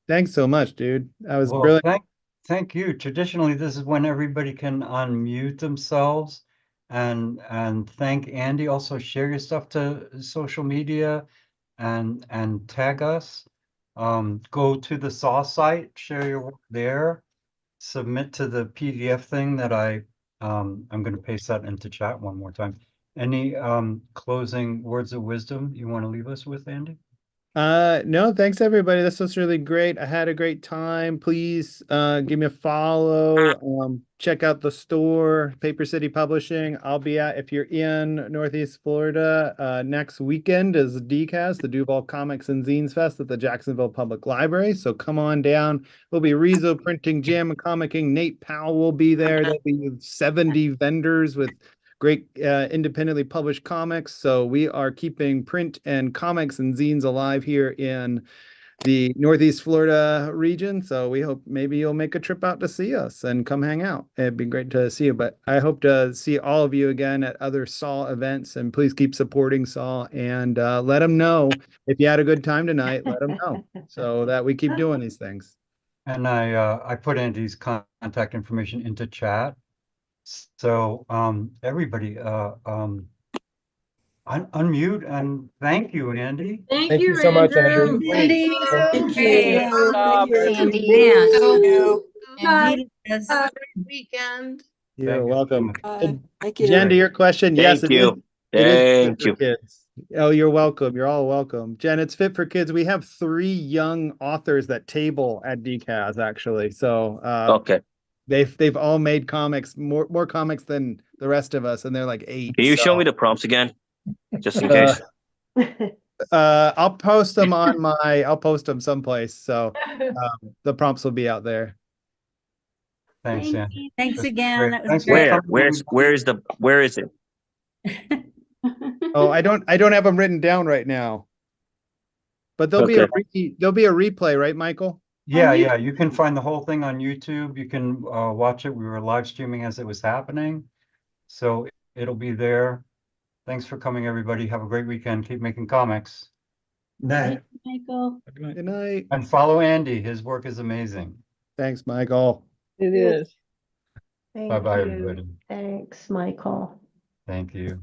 thanks so much, dude. I was Well, brilliant. thank you. Traditionally, this is when everybody can unmute themselves and thank Andy. Also share your stuff to social media and tag us. Go to the SAW site, share your work there, submit to the PDF thing that I'm going to paste that into chat one more time. Any closing words of wisdom you want to leave us with, Andy? No, thanks everybody. This was really great. I had a great time. Please give me a follow. Check out the store, Paper City Publishing. I'll be at, if you're in Northeast Florida, next weekend is DCAS, the Duval Comics and Zines Fest at the Jacksonville Public Library. So come on down. We'll be Rezo printing, Jam and Comicking. Nate Powell will be there. There'll be 70 vendors with great independently published comics. So we are keeping print and comics and zines alive here in the Northeast Florida region. So we hope maybe you'll make a trip out to see us and come hang out. It'd be great to see you. But I hope to see all of you again at other SAW events. And please keep supporting SAW and let them know if you had a good time tonight. Let them know so that we keep doing these things. And I put Andy's contact information into chat. So everybody unmute and thank you, Andy. Thank you so much, Andrew. Andrew. Andy. Thank Okay. you. Sandy. Man. Have Yes. a great weekend. You're Thank you. welcome. Thank Jen, to your question, yes, Thank it is. you. It is fit Thank for you. kids. Oh, you're welcome. You're all welcome. Jen, it's fit for kids. We have 3 young authors that table at DCAS actually. So Okay. they've all made comics, more comics than the rest of us, and they're like 8. Can you show me so, the prompts again? Just in case. I'll post them I'll post them someplace. So the prompts will be out there. Thanks, Andy. Thanks That's again. great. That was Thanks for great. coming. Where is it? Oh, I don't have them written down right now. But there'll be a replay, right, Michael? Yeah, you can find the whole thing on YouTube. You can watch it. We were live streaming as it was happening. So it'll be there. Thanks for coming, everybody. Have a great weekend. Keep making comics. Night. Michael. Good night. And follow Andy. His work is amazing. Thanks, Michael. It is. Bye-bye, everybody. Thanks, Michael. Thank you.